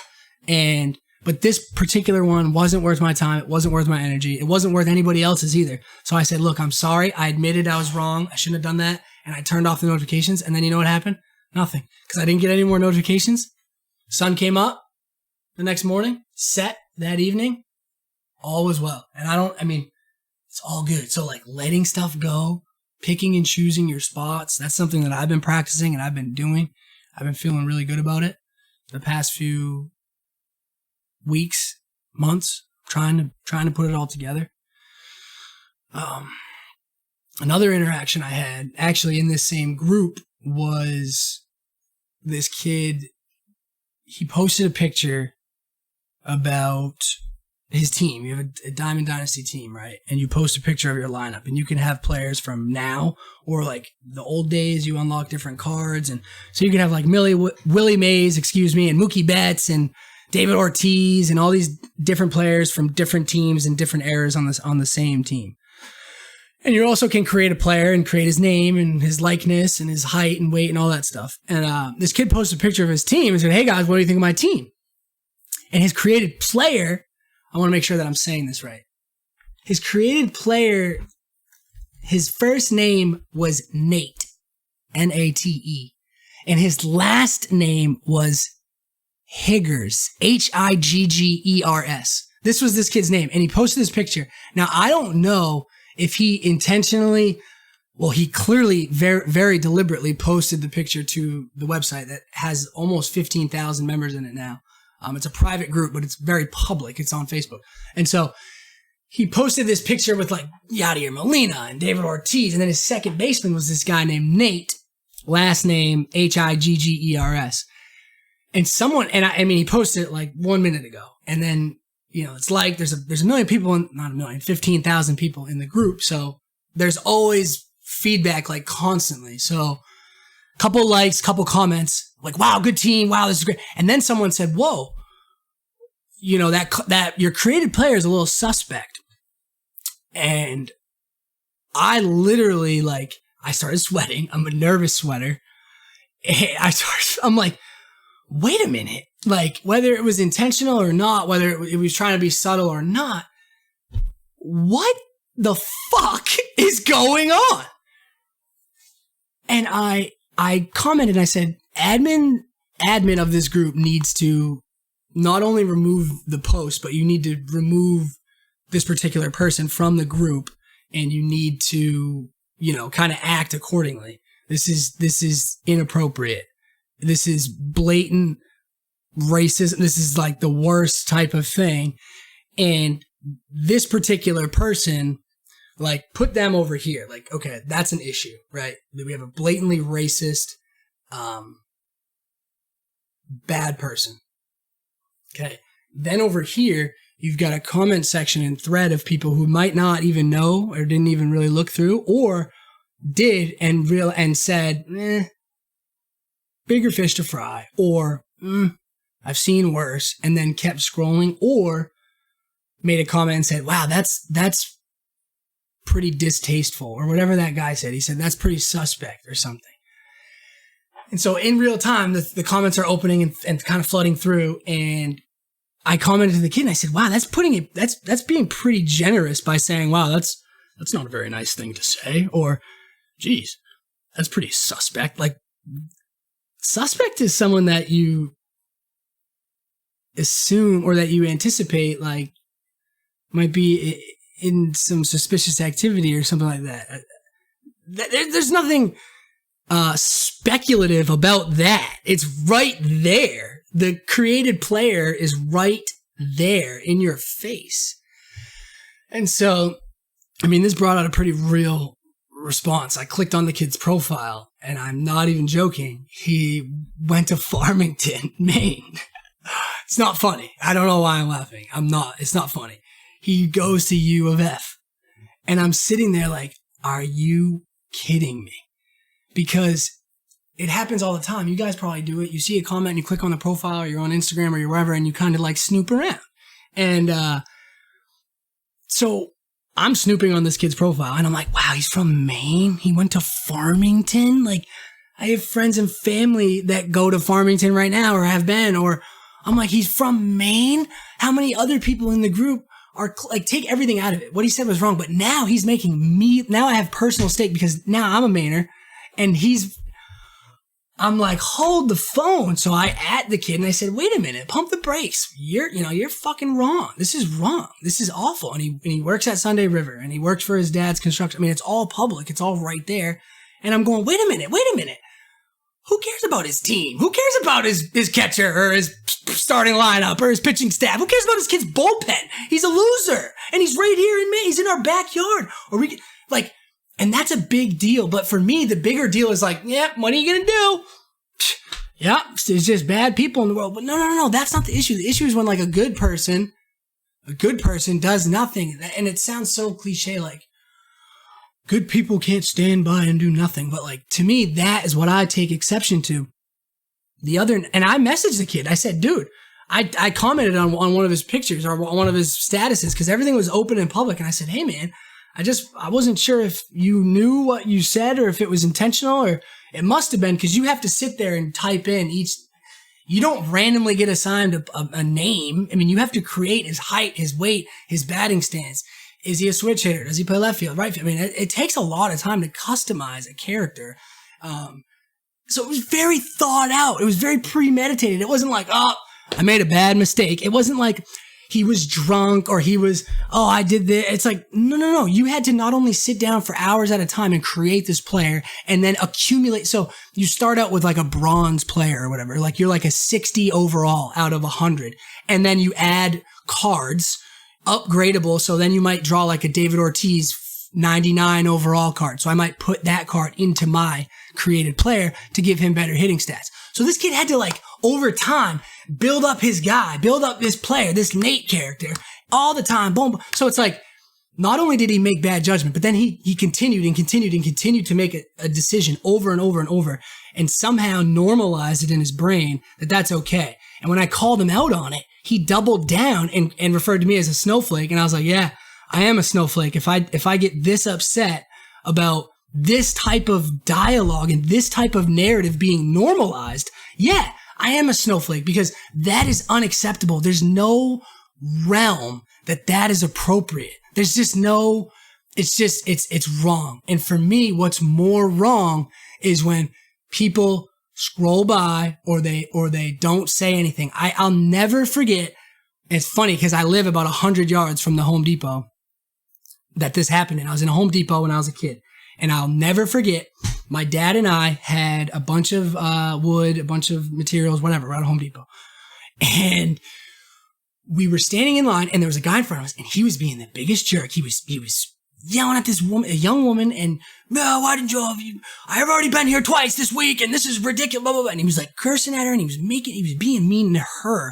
But this particular one wasn't worth my time. It wasn't worth my energy. It wasn't worth anybody else's either. So I said, look, I'm sorry. I admitted I was wrong. I shouldn't have done that. And I turned off the notifications. And then you know what happened? Nothing. Because I didn't get any more notifications. Sun came up the next morning, set that evening. All was well. And it's all good. So like letting stuff go, picking and choosing your spots. That's something that I've been practicing and I've been doing. I've been feeling really good about it the past few weeks, months, trying to put it all together. Another interaction I had actually in this same group was this kid. He posted a picture about his team. You have a Diamond Dynasty team, right? And you post a picture of your lineup, and you can have players from now or like the old days. You unlock different cards, and so you can have like Willie Mays, and Mookie Betts and David Ortiz and all these different players from different teams and different eras on the same team. And you also can create a player and create his name and his likeness and his height and weight and all that stuff. And this kid posted a picture of his team and said, hey guys, what do you think of my team? And his created player, I want to make sure that I'm saying this right. His created player, his first name was Nate, Nate. And his last name was Higgers, Higgers. This was this kid's name. And he posted this picture. Now, I don't know if he intentionally, he clearly very, very deliberately posted the picture to the website that has almost 15,000 members in it now. It's a private group, but it's very public. It's on Facebook. And so he posted this picture with like Yadier Molina and David Ortiz. And then his second baseman was this guy named Nate, last name Higgers. And someone, he posted it like 1 minute ago. And then, it's like there's a million people, not a million, 15,000 people in the group. So there's always feedback like constantly. So couple likes, couple comments, like, wow, good team. Wow, this is great. And then someone said, whoa, that your created player is a little suspect. And I literally I started sweating. I'm a nervous sweater. And I'm like, wait a minute. Like, whether it was intentional or not, whether it was trying to be subtle or not, what the fuck is going on? And I commented and I said, admin of this group needs to not only remove the post, but you need to remove this particular person from the group, and you need to, kind of act accordingly. This is inappropriate. This is blatant racism. This is like the worst type of thing. And this particular person, put them over here. Okay, that's an issue, right? We have a blatantly racist, bad person. Okay. Then over here, you've got a comment section and thread of people who might not even know or didn't even really look through, or did and said, bigger fish to fry, or I've seen worse, and then kept scrolling, or made a comment and said, wow, that's pretty distasteful, or whatever that guy said. He said, that's pretty suspect or something. And so in real time, the comments are opening and kind of flooding through. And I commented to the kid and I said, wow, that's being pretty generous by saying, wow, that's not a very nice thing to say. Or, geez, that's pretty suspect. Like, suspect is someone that you assume or that you anticipate, like, might be in some suspicious activity or something like that. There's nothing speculative about that. It's right there. The created player is right there in your face. And so, I mean, this brought out a pretty real response. I clicked on the kid's profile, and I'm not even joking. He went to Farmington, Maine. It's not funny. I don't know why I'm laughing. It's not funny. He goes to U of F. And I'm sitting there like, are you kidding me? Because it happens all the time. You guys probably do it. You see a comment and you click on the profile, or you're on Instagram or you're wherever, and you kind of like snoop around. And so I'm snooping on this kid's profile and I'm like, wow, he's from Maine. He went to Farmington. Like, I have friends and family that go to Farmington right now or have been, or I'm like, he's from Maine. How many other people in the group are like, take everything out of it. What he said was wrong, but now he's making me, now I have personal stake because now I'm a Mainer and I'm like, hold the phone. So I at the kid and I said, wait a minute, pump the brakes. You're fucking wrong. This is wrong. This is awful. And he works at Sunday River and he works for his dad's construction. I mean, it's all public. It's all right there. And I'm going, wait a minute. Who cares about his team? Who cares about his catcher or his starting lineup or his pitching staff? Who cares about his kid's bullpen? He's a loser. And he's right here in Maine. He's in our backyard. And that's a big deal. But for me, the bigger deal is like, yeah, what are you going to do? Yeah, there's just bad people in the world. But no, that's not the issue. The issue is when like a good person does nothing. And it sounds so cliche, like good people can't stand by and do nothing. But like, to me, that is what I take exception to. And I messaged the kid. I said, dude, I commented on one of his pictures or one of his statuses because everything was open and public. And I said, hey man, I wasn't sure if you knew what you said or if it was intentional, or it must have been, because you have to sit there and type in you don't randomly get assigned a name. I mean, you have to create his height, his weight, his batting stance. Is he a switch hitter? Does he play left field, right field? I mean, it takes a lot of time to customize a character. So it was very thought out. It was very premeditated. It wasn't like, oh, I made a bad mistake. It wasn't like he was drunk or he was, oh, I did this. It's like, no. You had to not only sit down for hours at a time and create this player and then accumulate. So you start out with like a bronze player or whatever. Like you're like a 60 overall out of 100. And then you add cards, upgradable. So then you might draw like a David Ortiz 99 overall card. So I might put that card into my created player to give him better hitting stats. So this kid had to like over time build up his guy, build up this player, this Nate character all the time. Boom. So it's like, not only did he make bad judgment, but then he continued to make a decision over and over and over and somehow normalized it in his brain that that's okay. And when I called him out on it, he doubled down and referred to me as a snowflake. And I was like, yeah, I am a snowflake. If I get this upset about this type of dialogue and this type of narrative being normalized, yeah, I am a snowflake, because that is unacceptable. There's no realm that is appropriate. There's just no, it's wrong. And for me, what's more wrong is when people scroll by or they don't say anything. I'll never forget. It's funny because I live about 100 yards from the Home Depot that this happened in. I was in a Home Depot when I was a kid. And I'll never forget, my dad and I had a bunch of wood, a bunch of materials, whatever, around Home Depot. And we were standing in line, and there was a guy in front of us, and he was being the biggest jerk. He was yelling at this woman, a young woman, and, no, why didn't you, I've already been here twice this week, and this is ridiculous, blah, blah, blah. And he was like cursing at her, and he was being mean to her.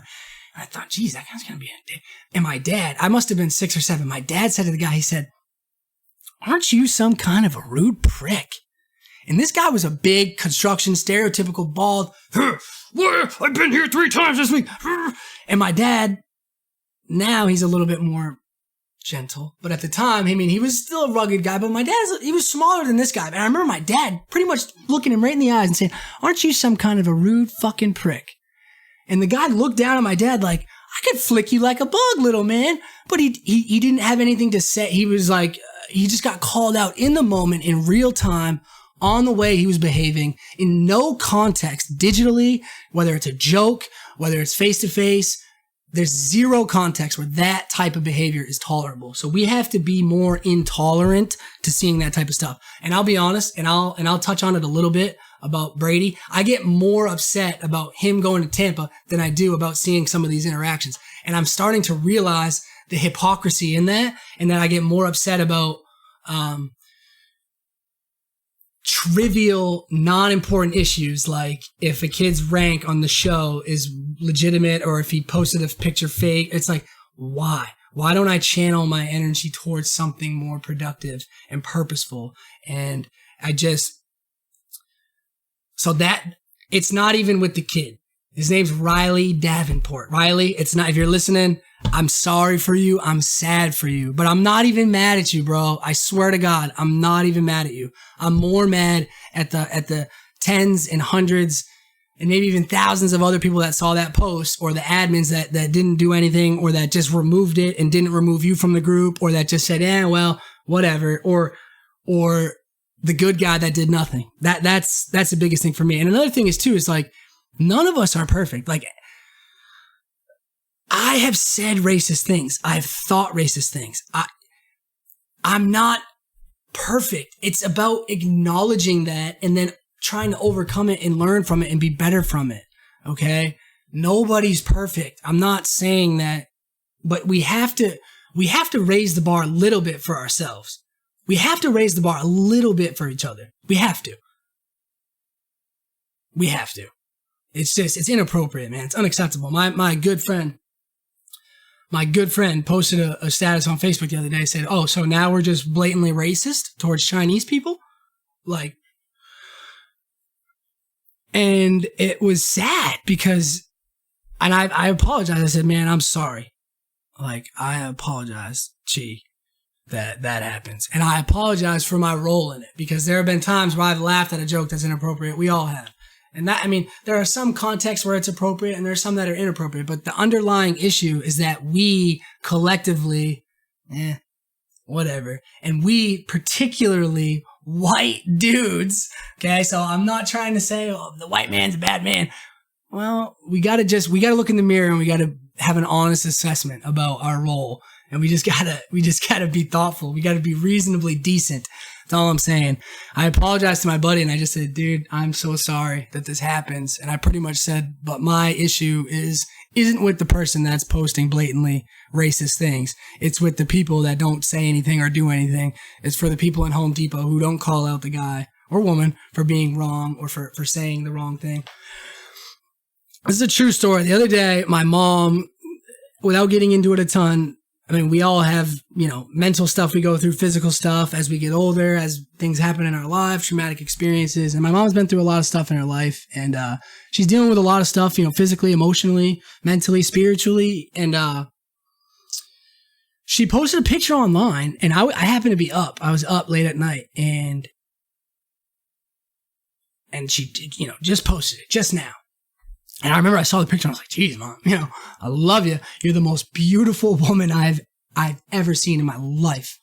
And I thought, geez, that guy's going to be a dick. And my dad, I must have been 6 or 7. My dad said to the guy, he said, aren't you some kind of a rude prick? And this guy was a big construction, stereotypical bald, I've been here 3 times this week. And my dad, now he's a little bit more gentle. But at the time, I mean, he was still a rugged guy, but my he was smaller than this guy. And I remember my dad pretty much looking him right in the eyes and saying, aren't you some kind of a rude fucking prick? And the guy looked down at my dad like, I could flick you like a bug, little man. But he didn't have anything to say. He was like, he just got called out in the moment, in real time, on the way he was behaving, in no context, digitally, whether it's a joke, whether it's face-to-face. There's zero context where that type of behavior is tolerable. So we have to be more intolerant to seeing that type of stuff. And I'll be honest, and I'll touch on it a little bit about Brady. I get more upset about him going to Tampa than I do about seeing some of these interactions. And I'm starting to realize the hypocrisy in that, and that I get more upset about trivial, non-important issues, like if a kid's rank on the show is legitimate or if he posted a picture fake. It's like, why? Why don't I channel my energy towards something more productive and purposeful? And so that, it's not even with the kid. His name's Riley Davenport. Riley, it's not, if you're listening, I'm sorry for you. I'm sad for you, but I'm not even mad at you, bro. I swear to God, I'm not even mad at you. I'm more mad at the tens and hundreds and maybe even thousands of other people that saw that post, or the admins that didn't do anything, or that just removed it and didn't remove you from the group, or that just said, well, whatever, or the good guy that did nothing. That's the biggest thing for me. And another thing is too, is like, none of us are perfect. Like, I have said racist things. I've thought racist things. I'm not perfect. It's about acknowledging that and then trying to overcome it and learn from it and be better from it. Okay? Nobody's perfect. I'm not saying that, but we have to raise the bar a little bit for ourselves. We have to raise the bar a little bit for each other. We have to. It's inappropriate, man. It's unacceptable. My good friend posted a status on Facebook the other day, said, oh, so now we're just blatantly racist towards Chinese people? Like, and it was sad because, and I apologized. I said, man, I'm sorry. Like, I apologize, Chi, that happens. And I apologize for my role in it, because there have been times where I've laughed at a joke that's inappropriate. We all have. And that, I mean, there are some contexts where it's appropriate and there are some that are inappropriate, but the underlying issue is that we collectively, whatever. And we, particularly white dudes, okay? So I'm not trying to say, oh, the white man's a bad man. Well, we gotta look in the mirror and we gotta have an honest assessment about our role. And we just gotta be thoughtful. We gotta be reasonably decent. That's all I'm saying. I apologized to my buddy and I just said, dude, I'm so sorry that this happens. And I pretty much said, but my issue isn't with the person that's posting blatantly racist things. It's with the people that don't say anything or do anything. It's for the people in Home Depot who don't call out the guy or woman for being wrong or for saying the wrong thing. This is a true story. The other day, my mom, without getting into it a ton, I mean, we all have, mental stuff we go through, physical stuff as we get older, as things happen in our lives, traumatic experiences. And my mom's been through a lot of stuff in her life. And she's dealing with a lot of stuff, physically, emotionally, mentally, spiritually. And she posted a picture online, and I happened to be up. I was up late at night, and she, just posted it just now. And I remember I saw the picture and I was like, geez, Mom, I love you. You're the most beautiful woman I've ever seen in my life.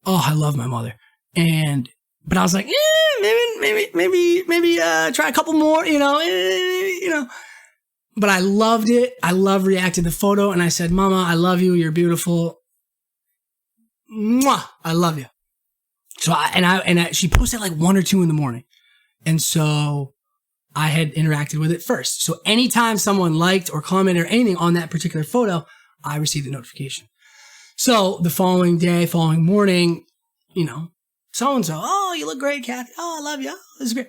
Oh, I love my mother. But I was like, maybe try a couple more, But I loved it. I love reacting to the photo. And I said, Mama, I love you. You're beautiful. Mwah! I love you. So she posted like 1 or 2 in the morning. And so I had interacted with it first. So anytime someone liked or commented or anything on that particular photo, I received a notification. So the following morning, so-and-so, oh, you look great, Kathy. Oh, I love you. Oh, this is great.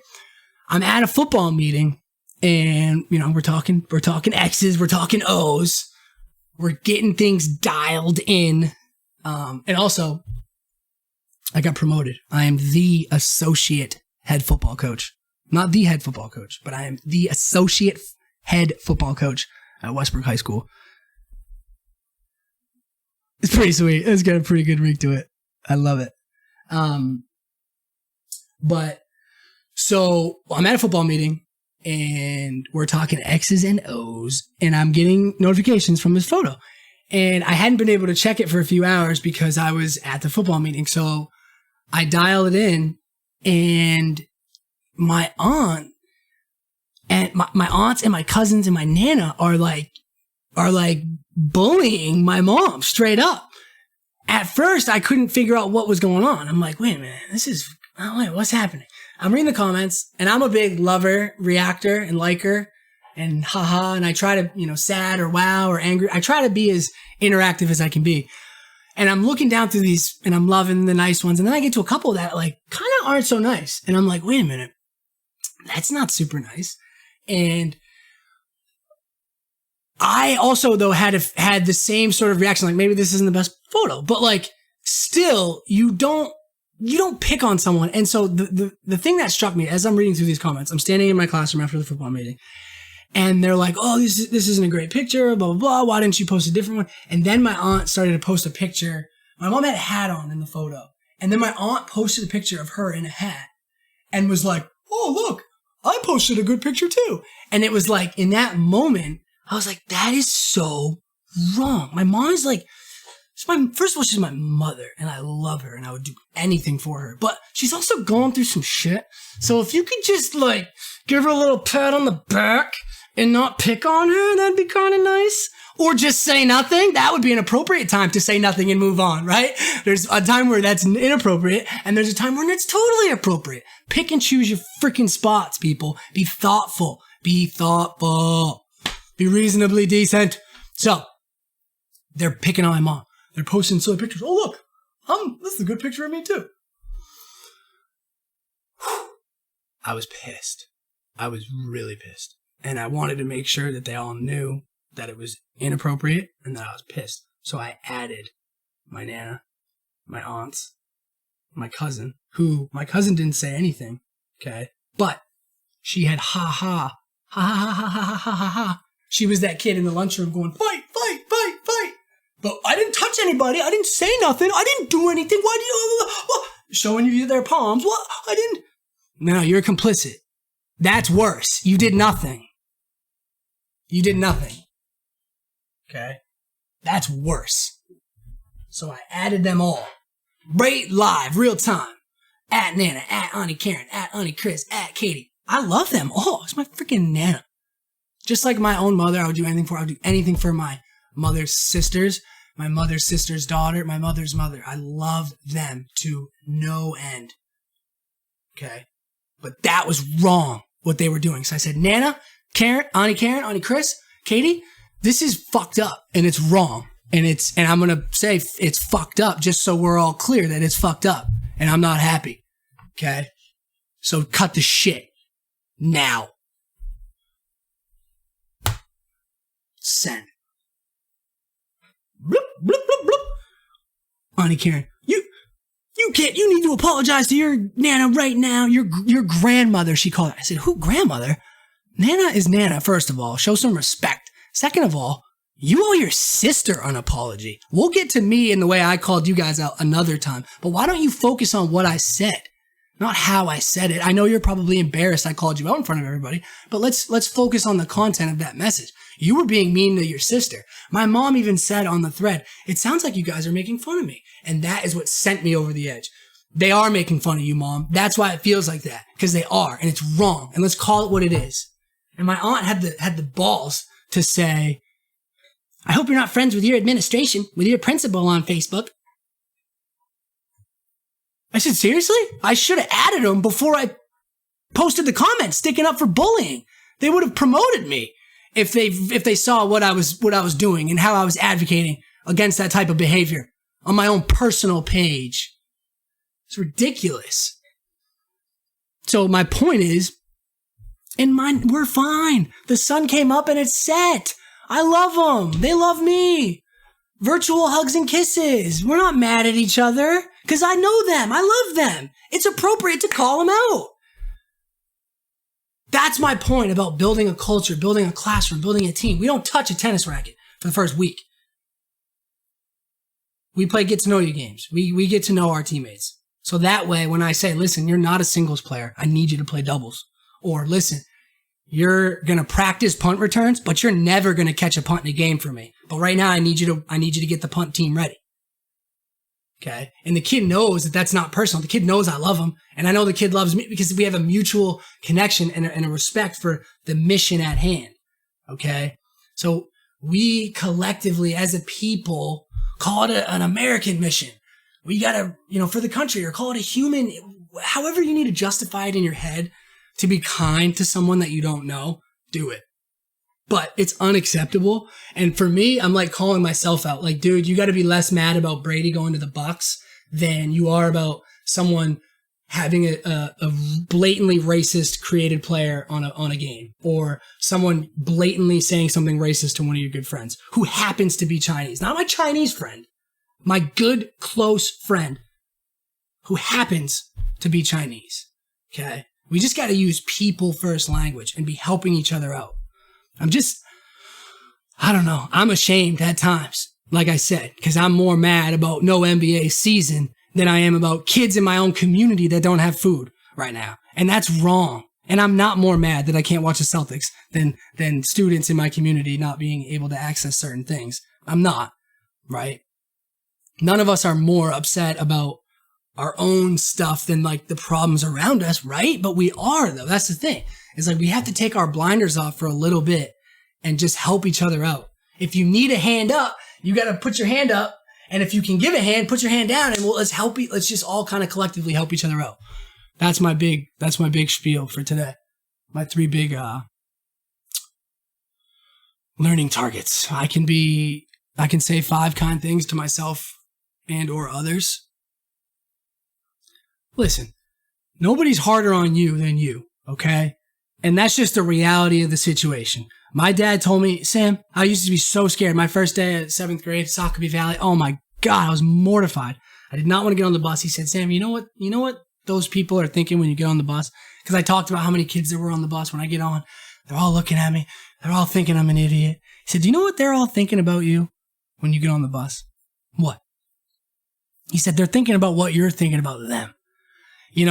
I'm at a football meeting and, we're talking X's, we're talking O's. We're getting things dialed in. And also, I got promoted. I am the associate head football coach. Not the head football coach, but I am the associate head football coach at Westbrook High School. It's pretty sweet. It's got a pretty good ring to it. I love it. But so I'm at a football meeting and we're talking X's and O's and I'm getting notifications from his photo. And I hadn't been able to check it for a few hours because I was at the football meeting. So I dial it in and my aunt and my aunts and my cousins and my nana are like bullying my mom straight up. At first, I couldn't figure out what was going on. I'm like, wait a minute, what's happening? I'm reading the comments and I'm a big lover, reactor and liker and haha. And I try to, sad or wow or angry. I try to be as interactive as I can be. And I'm looking down through these and I'm loving the nice ones. And then I get to a couple that kind of aren't so nice. And I'm like, wait a minute, that's not super nice. And I also, though, had the same sort of reaction, like maybe this isn't the best photo, but still, you don't pick on someone. And so the thing that struck me as I'm reading through these comments, I'm standing in my classroom after the football meeting, and they're like, oh, this isn't a great picture, blah, blah, blah. Why didn't you post a different one? And then my aunt started to post a picture. My mom had a hat on in the photo. And then my aunt posted a picture of her in a hat and was like, oh, look, I posted a good picture too. And it was like, in that moment, I was like, that is so wrong. My mom is first of all, she's my mother and I love her and I would do anything for her, but she's also going through some shit. So if you could just give her a little pat on the back and not pick on her, that'd be kind of nice. Or just say nothing. That would be an appropriate time to say nothing and move on, right? There's a time where that's inappropriate and there's a time when it's totally appropriate. Pick and choose your freaking spots, people. Be thoughtful. Be thoughtful. Be reasonably decent. So, they're picking on my mom. They're posting silly pictures. Oh, look. This is a good picture of me, too. I was pissed. I was really pissed. And I wanted to make sure that they all knew that it was inappropriate and that I was pissed. So I added my nana, my aunts, my cousin, who my cousin didn't say anything, okay? But she had ha ha, ha ha ha ha ha ha ha ha. She was that kid in the lunchroom going, fight, fight, fight, fight. But I didn't touch anybody. I didn't say nothing. I didn't do anything. Why do you... What? Showing you their palms. What? I didn't... No, you're complicit. That's worse. You did nothing. You did nothing. Okay? That's worse. So I added them all. Right live, real time. At Nana, at Auntie Karen, at Auntie Chris, at Katie. I love them all. It's my freaking Nana. Just like my own mother, I would do anything for. I would do anything for my mother's sisters, my mother's sister's daughter, my mother's mother. I love them to no end. Okay? But that was wrong, what they were doing. So I said, Nana, Karen, Auntie Chris, Katie, this is fucked up and it's wrong. And I'm going to say it's fucked up just so we're all clear that it's fucked up and I'm not happy. Okay? So cut the shit. Now. Send. Bloop, bloop, bloop, bloop. Auntie Karen, you need to apologize to your Nana right now. Your grandmother, she called her. I said, who grandmother? Nana is Nana, first of all. Show some respect. Second of all, you owe your sister an apology. We'll get to me and the way I called you guys out another time. But why don't you focus on what I said? Not how I said it. I know you're probably embarrassed I called you out in front of everybody, but let's focus on the content of that message. You were being mean to your sister. My mom even said on the thread, it sounds like you guys are making fun of me. And that is what sent me over the edge. They are making fun of you, Mom. That's why it feels like that. Because they are, and it's wrong. And let's call it what it is. And my aunt had the balls to say, I hope you're not friends with your administration, with your principal on Facebook. I said, seriously? I should have added them before I posted the comments sticking up for bullying. They would have promoted me if they saw what I was doing and how I was advocating against that type of behavior on my own personal page. It's ridiculous. So my point is, we're fine. The sun came up and it's set. I love them. They love me. Virtual hugs and kisses. We're not mad at each other because I know them. I love them. It's appropriate to call them out. That's my point about building a culture, building a classroom, building a team. We don't touch a tennis racket for the first week. we play get to know you games. We get to know our teammates. So that way, when I say, listen, you're not a singles player, I need you to play doubles. Or listen, you're going to practice punt returns, but you're never going to catch a punt in a game for me. But right now, I need you to get the punt team ready. Okay. And the kid knows that that's not personal. The kid knows I love him. And I know the kid loves me because we have a mutual connection and a respect for the mission at hand. Okay. So we collectively as a people call it an American mission. We got to, for the country, or call it a human, however you need to justify it in your head to be kind to someone that you don't know, do it. But it's unacceptable. And for me, I'm like calling myself out. Like, dude, you got to be less mad about Brady going to the Bucs than you are about someone having a blatantly racist created player on a game, or someone blatantly saying something racist to one of your good friends who happens to be Chinese. Not my Chinese friend, my good, close friend who happens to be Chinese. Okay. We just got to use people first language and be helping each other out. I don't know. I'm ashamed at times, like I said, because I'm more mad about no NBA season than I am about kids in my own community that don't have food right now. And that's wrong. And I'm not more mad that I can't watch the Celtics than students in my community not being able to access certain things. I'm not, right? None of us are more upset about our own stuff than like the problems around us, right? But we are, though. That's the thing. It's like we have to take our blinders off for a little bit and just help each other out. If you need a hand up, you got to put your hand up. And if you can give a hand, put your hand down, and let's just all kind of collectively help each other out. That's my big spiel for today. My 3 big learning targets. I can say 5 kind things to myself and or others. Listen, nobody's harder on you than you, okay? And that's just the reality of the situation. My dad told me, Sam, I used to be so scared. My first day at 7th grade, Sockabee Valley, oh my God, I was mortified. I did not want to get on the bus. He said, Sam, you know what those people are thinking when you get on the bus? Because I talked about how many kids there were on the bus when I get on. They're all looking at me. They're all thinking I'm an idiot. He said, do you know what they're all thinking about you when you get on the bus? What? He said, they're thinking about what you're thinking about them.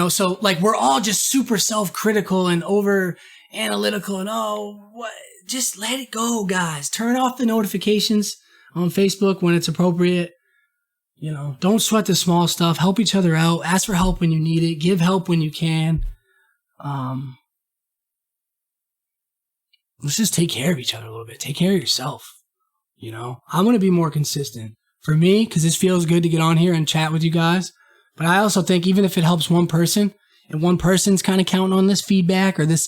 So like we're all just super self-critical and over analytical and just let it go, guys. Turn off the notifications on Facebook when it's appropriate. Don't sweat the small stuff. Help each other out. Ask for help when you need it. Give help when you can. Let's just take care of each other a little bit. Take care of yourself. I'm going to be more consistent for me because this feels good to get on here and chat with you guys. But I also think even if it helps one person and one person's kind of counting on this feedback or this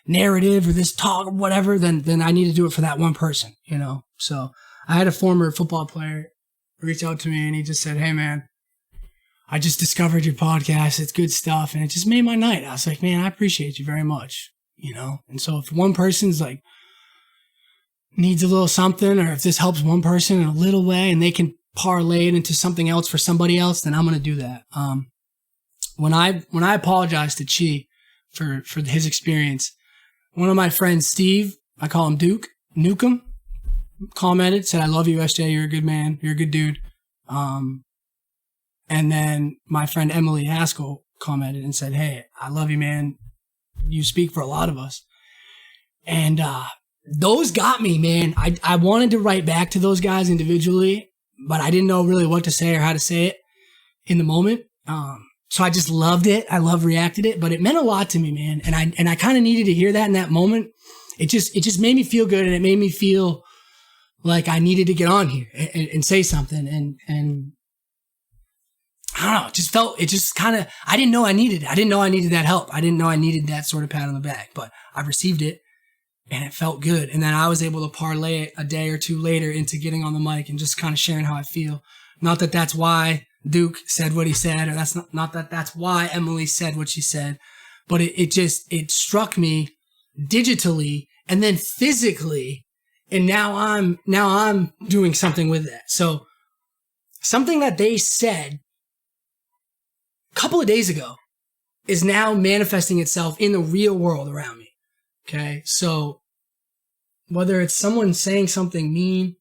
narrative or this talk or whatever, then I need to do it for that one person, So I had a former football player reach out to me and he just said, hey man, I just discovered your podcast. It's good stuff. And it just made my night. I was like, man, I appreciate you very much, And so if one person's like needs a little something, or if this helps one person in a little way and they can parlay it into something else for somebody else, then I'm going to do that. When I apologized to Chi for his experience, one of my friends, Steve, I call him Duke Nukem, commented, said, I love you, SJ. You're a good man. You're a good dude. And then my friend Emily Haskell commented and said, hey, I love you, man. You speak for a lot of us. And those got me, man. I wanted to write back to those guys individually, but I didn't know really what to say or how to say it in the moment. So I just loved it. I reacted it, but it meant a lot to me, man. And I kind of needed to hear that in that moment. It just made me feel good, and it made me feel like I needed to get on here and say something. And I don't know, I didn't know I needed it. I didn't know I needed that help. I didn't know I needed that sort of pat on the back, but I received it. And it felt good. And then I was able to parlay it a day or two later into getting on the mic and just kind of sharing how I feel. Not that that's why Duke said what he said, or that's not that that's why Emily said what she said, but it struck me digitally and then physically. And now I'm doing something with that. So something that they said a couple of days ago is now manifesting itself in the real world around me. Okay, so whether it's someone saying something mean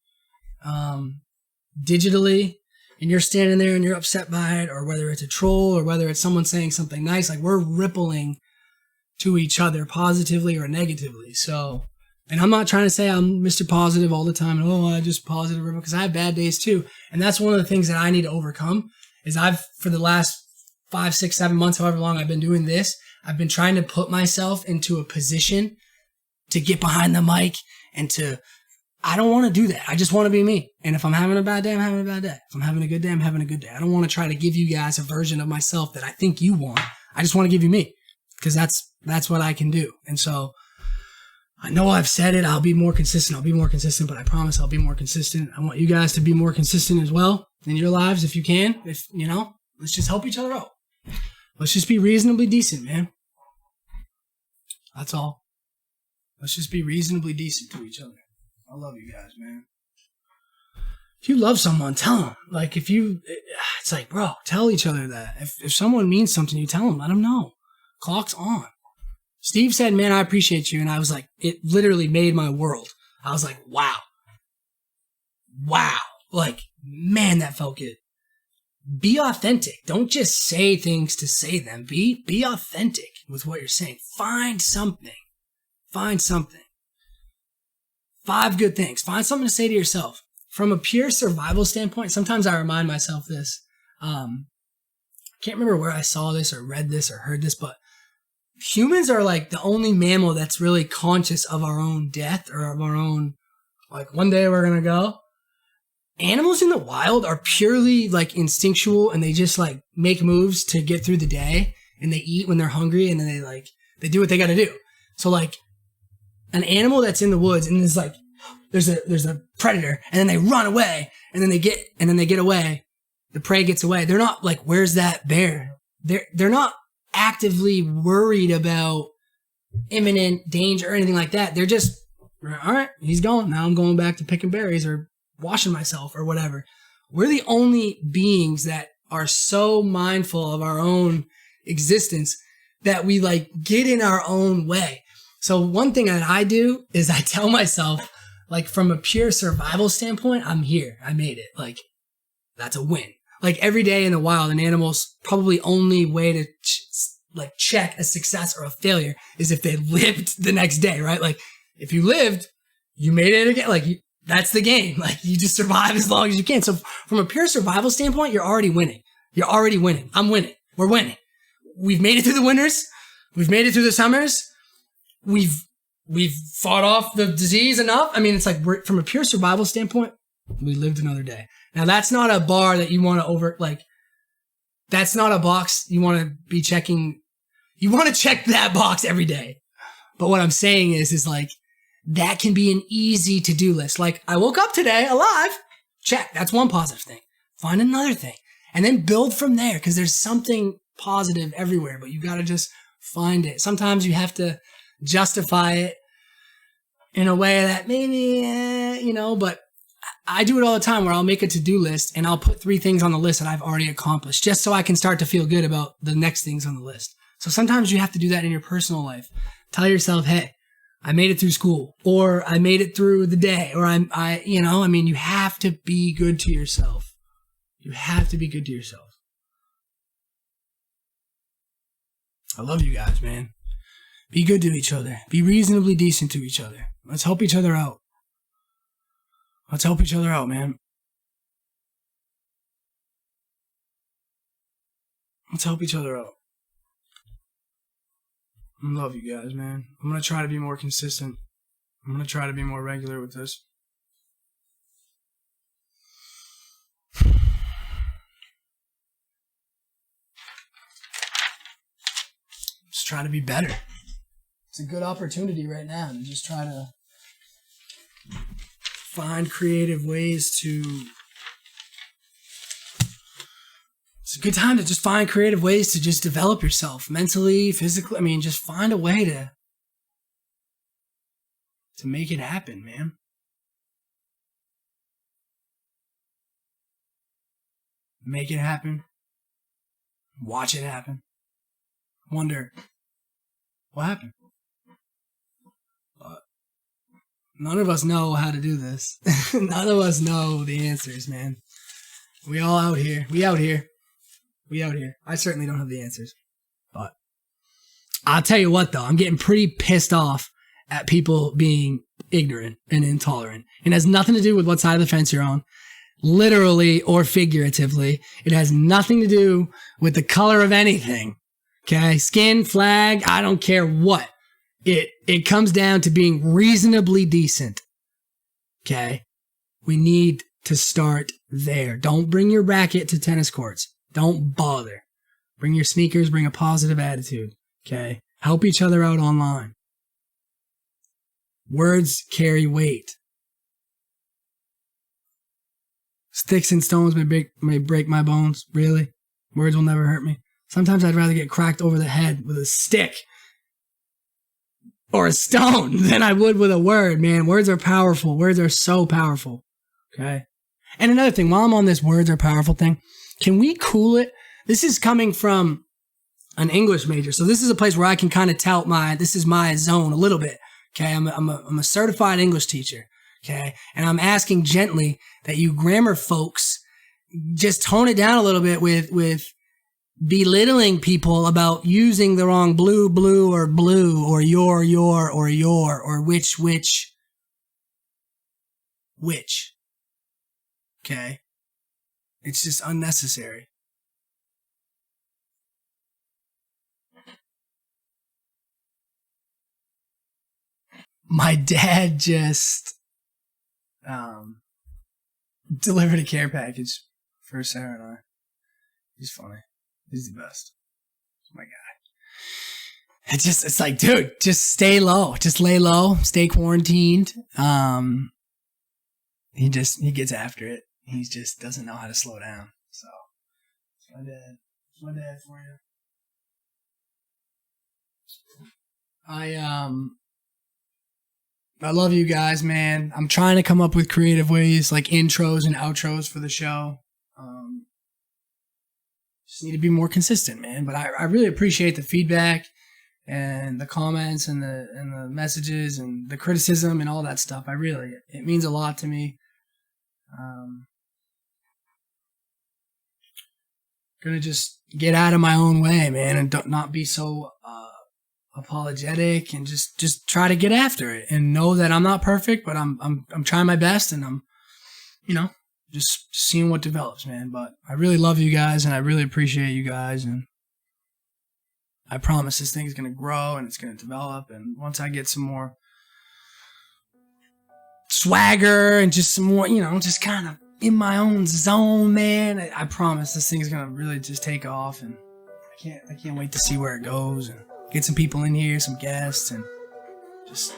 digitally, and you're standing there and you're upset by it, or whether it's a troll or whether it's someone saying something nice, like we're rippling to each other positively or negatively. So, and I'm not trying to say I'm Mr. Positive all the time. And, I just positive, because I have bad days too. And that's one of the things that I need to overcome is for the last 5, 6, 7 months, however long I've been doing this, I've been trying to put myself into a position to get behind the mic and I don't want to do that. I just want to be me. And if I'm having a bad day, I'm having a bad day. If I'm having a good day, I'm having a good day. I don't want to try to give you guys a version of myself that I think you want. I just want to give you me, because that's what I can do. And so I know I've said it. I'll be more consistent. But I promise I'll be more consistent. I want you guys to be more consistent as well in your lives if you can. Let's just help each other out. Let's just be reasonably decent, man. That's all. Let's just be reasonably decent to each other. I love you guys, man. If you love someone, tell them. Like, it's like, bro, tell each other that. If someone means something, you tell them. Let them know. Clock's on. Steve said, man, I appreciate you. And I was like, it literally made my world. I was like, wow. Like, man, that felt good. Be authentic. Don't just say things to say them. Be authentic with what you're saying. Find something. 5 good things. Find something to say to yourself. From a pure survival standpoint, sometimes I remind myself this. I can't remember where I saw this or read this or heard this, but humans are like the only mammal that's really conscious of our own death or of our own, like, one day we're going to go. Animals in the wild are purely like instinctual, and they just like make moves to get through the day, and they eat when they're hungry, and then they do what they got to do. So like an animal that's in the woods and there's like, there's a predator, and then they run away, and then they get away. The prey gets away. They're not like, where's that bear? They're not actively worried about imminent danger or anything like that. They're just, all right, he's gone. Now I'm going back to picking berries or washing myself or whatever. We're the only beings that are so mindful of our own existence that we like get in our own way. So one thing that I do is I tell myself, like, from a pure survival standpoint, I'm here. I made it. Like, that's a win. Like, every day in the wild, an animal's probably only way to check a success or a failure is if they lived the next day, right? Like, if you lived, you made it again. Like, that's the game. Like, you just survive as long as you can. So from a pure survival standpoint, you're already winning. I'm winning. We're winning. We've made it through the winters. We've made it through the summers. We've fought off the disease enough. I mean, it's like, from a pure survival standpoint, we lived another day. Now, that's not a bar that you want to that's not a box you want to be checking. You want to check that box every day. But what I'm saying is like, that can be an easy to-do list. Like, I woke up today alive. Check. That's one positive thing. Find another thing. And then build from there, because there's something positive everywhere, but you got to just find it. Sometimes you have to justify it in a way that maybe, but I do it all the time, where I'll make a to-do list and I'll put 3 things on the list that I've already accomplished, just so I can start to feel good about the next things on the list. So sometimes you have to do that in your personal life. Tell yourself, hey, I made it through school, or I made it through the day, or you have to be good to yourself. You have to be good to yourself. I love you guys, man. Be good to each other. Be reasonably decent to each other. Let's help each other out. Let's help each other out, man. Let's help each other out. I love you guys, man. I'm going to try to be more consistent. I'm going to try to be more regular with this. Just try to be better. It's a good opportunity right now to just try to find creative ways to... It's a good time to just find creative ways to just develop yourself mentally, physically. I mean, just find a way to make it happen, man. Make it happen. Watch it happen. Wonder what happened. But none of us know how to do this. None of us know the answers, man. We all out here. We out here. We out here. I certainly don't have the answers. But I'll tell you what, though. I'm getting pretty pissed off at people being ignorant and intolerant. It has nothing to do with what side of the fence you're on, literally or figuratively. It has nothing to do with the color of anything. Okay? Skin, flag, I don't care what. It comes down to being reasonably decent. Okay? We need to start there. Don't bring your racket to tennis courts. Don't bother. Bring your sneakers, bring a positive attitude. Okay? Help each other out online. Words carry weight. Sticks and stones may break my bones. Really? Words will never hurt me. Sometimes I'd rather get cracked over the head with a stick or a stone than I would with a word, man. Words are powerful. Words are so powerful. Okay? And another thing, while I'm on this words are powerful thing, can we cool it? This is coming from an English major. So this is a place where I can kind of tout this is my zone a little bit. Okay, I'm a certified English teacher. Okay, and I'm asking gently that you grammar folks just tone it down a little bit with belittling people about using the wrong blue, or your, or which. Okay, it's just unnecessary. My dad just delivered a care package for Sarah and I. He's funny. He's the best. He's my guy. It's like, dude, just stay low. Just lay low. Stay quarantined. He gets after it. He just doesn't know how to slow down. So, it's my dad for you. I love you guys, man. I'm trying to come up with creative ways like intros and outros for the show. Just need to be more consistent, man. But I really appreciate the feedback and the comments and the messages and the criticism and all that stuff. It means a lot to me. Gonna just get out of my own way, man, and not be so apologetic, and just try to get after it and know that I'm not perfect, but I'm trying my best, and I'm, just seeing what develops, man. But I really love you guys, and I really appreciate you guys, and I promise this thing is going to grow and it's going to develop, and once I get some more swagger and just some more, just kind of in my own zone, man, I promise this thing is going to really just take off, and I can't wait to see where it goes and get some people in here, some guests, and just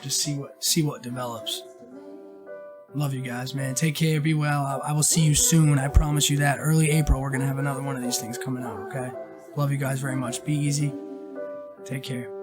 see what develops. Love you guys, man. Take care. Be well. I will see you soon. I promise you that. Early April, we're going to have another one of these things coming out, okay? Love you guys very much. Be easy. Take care.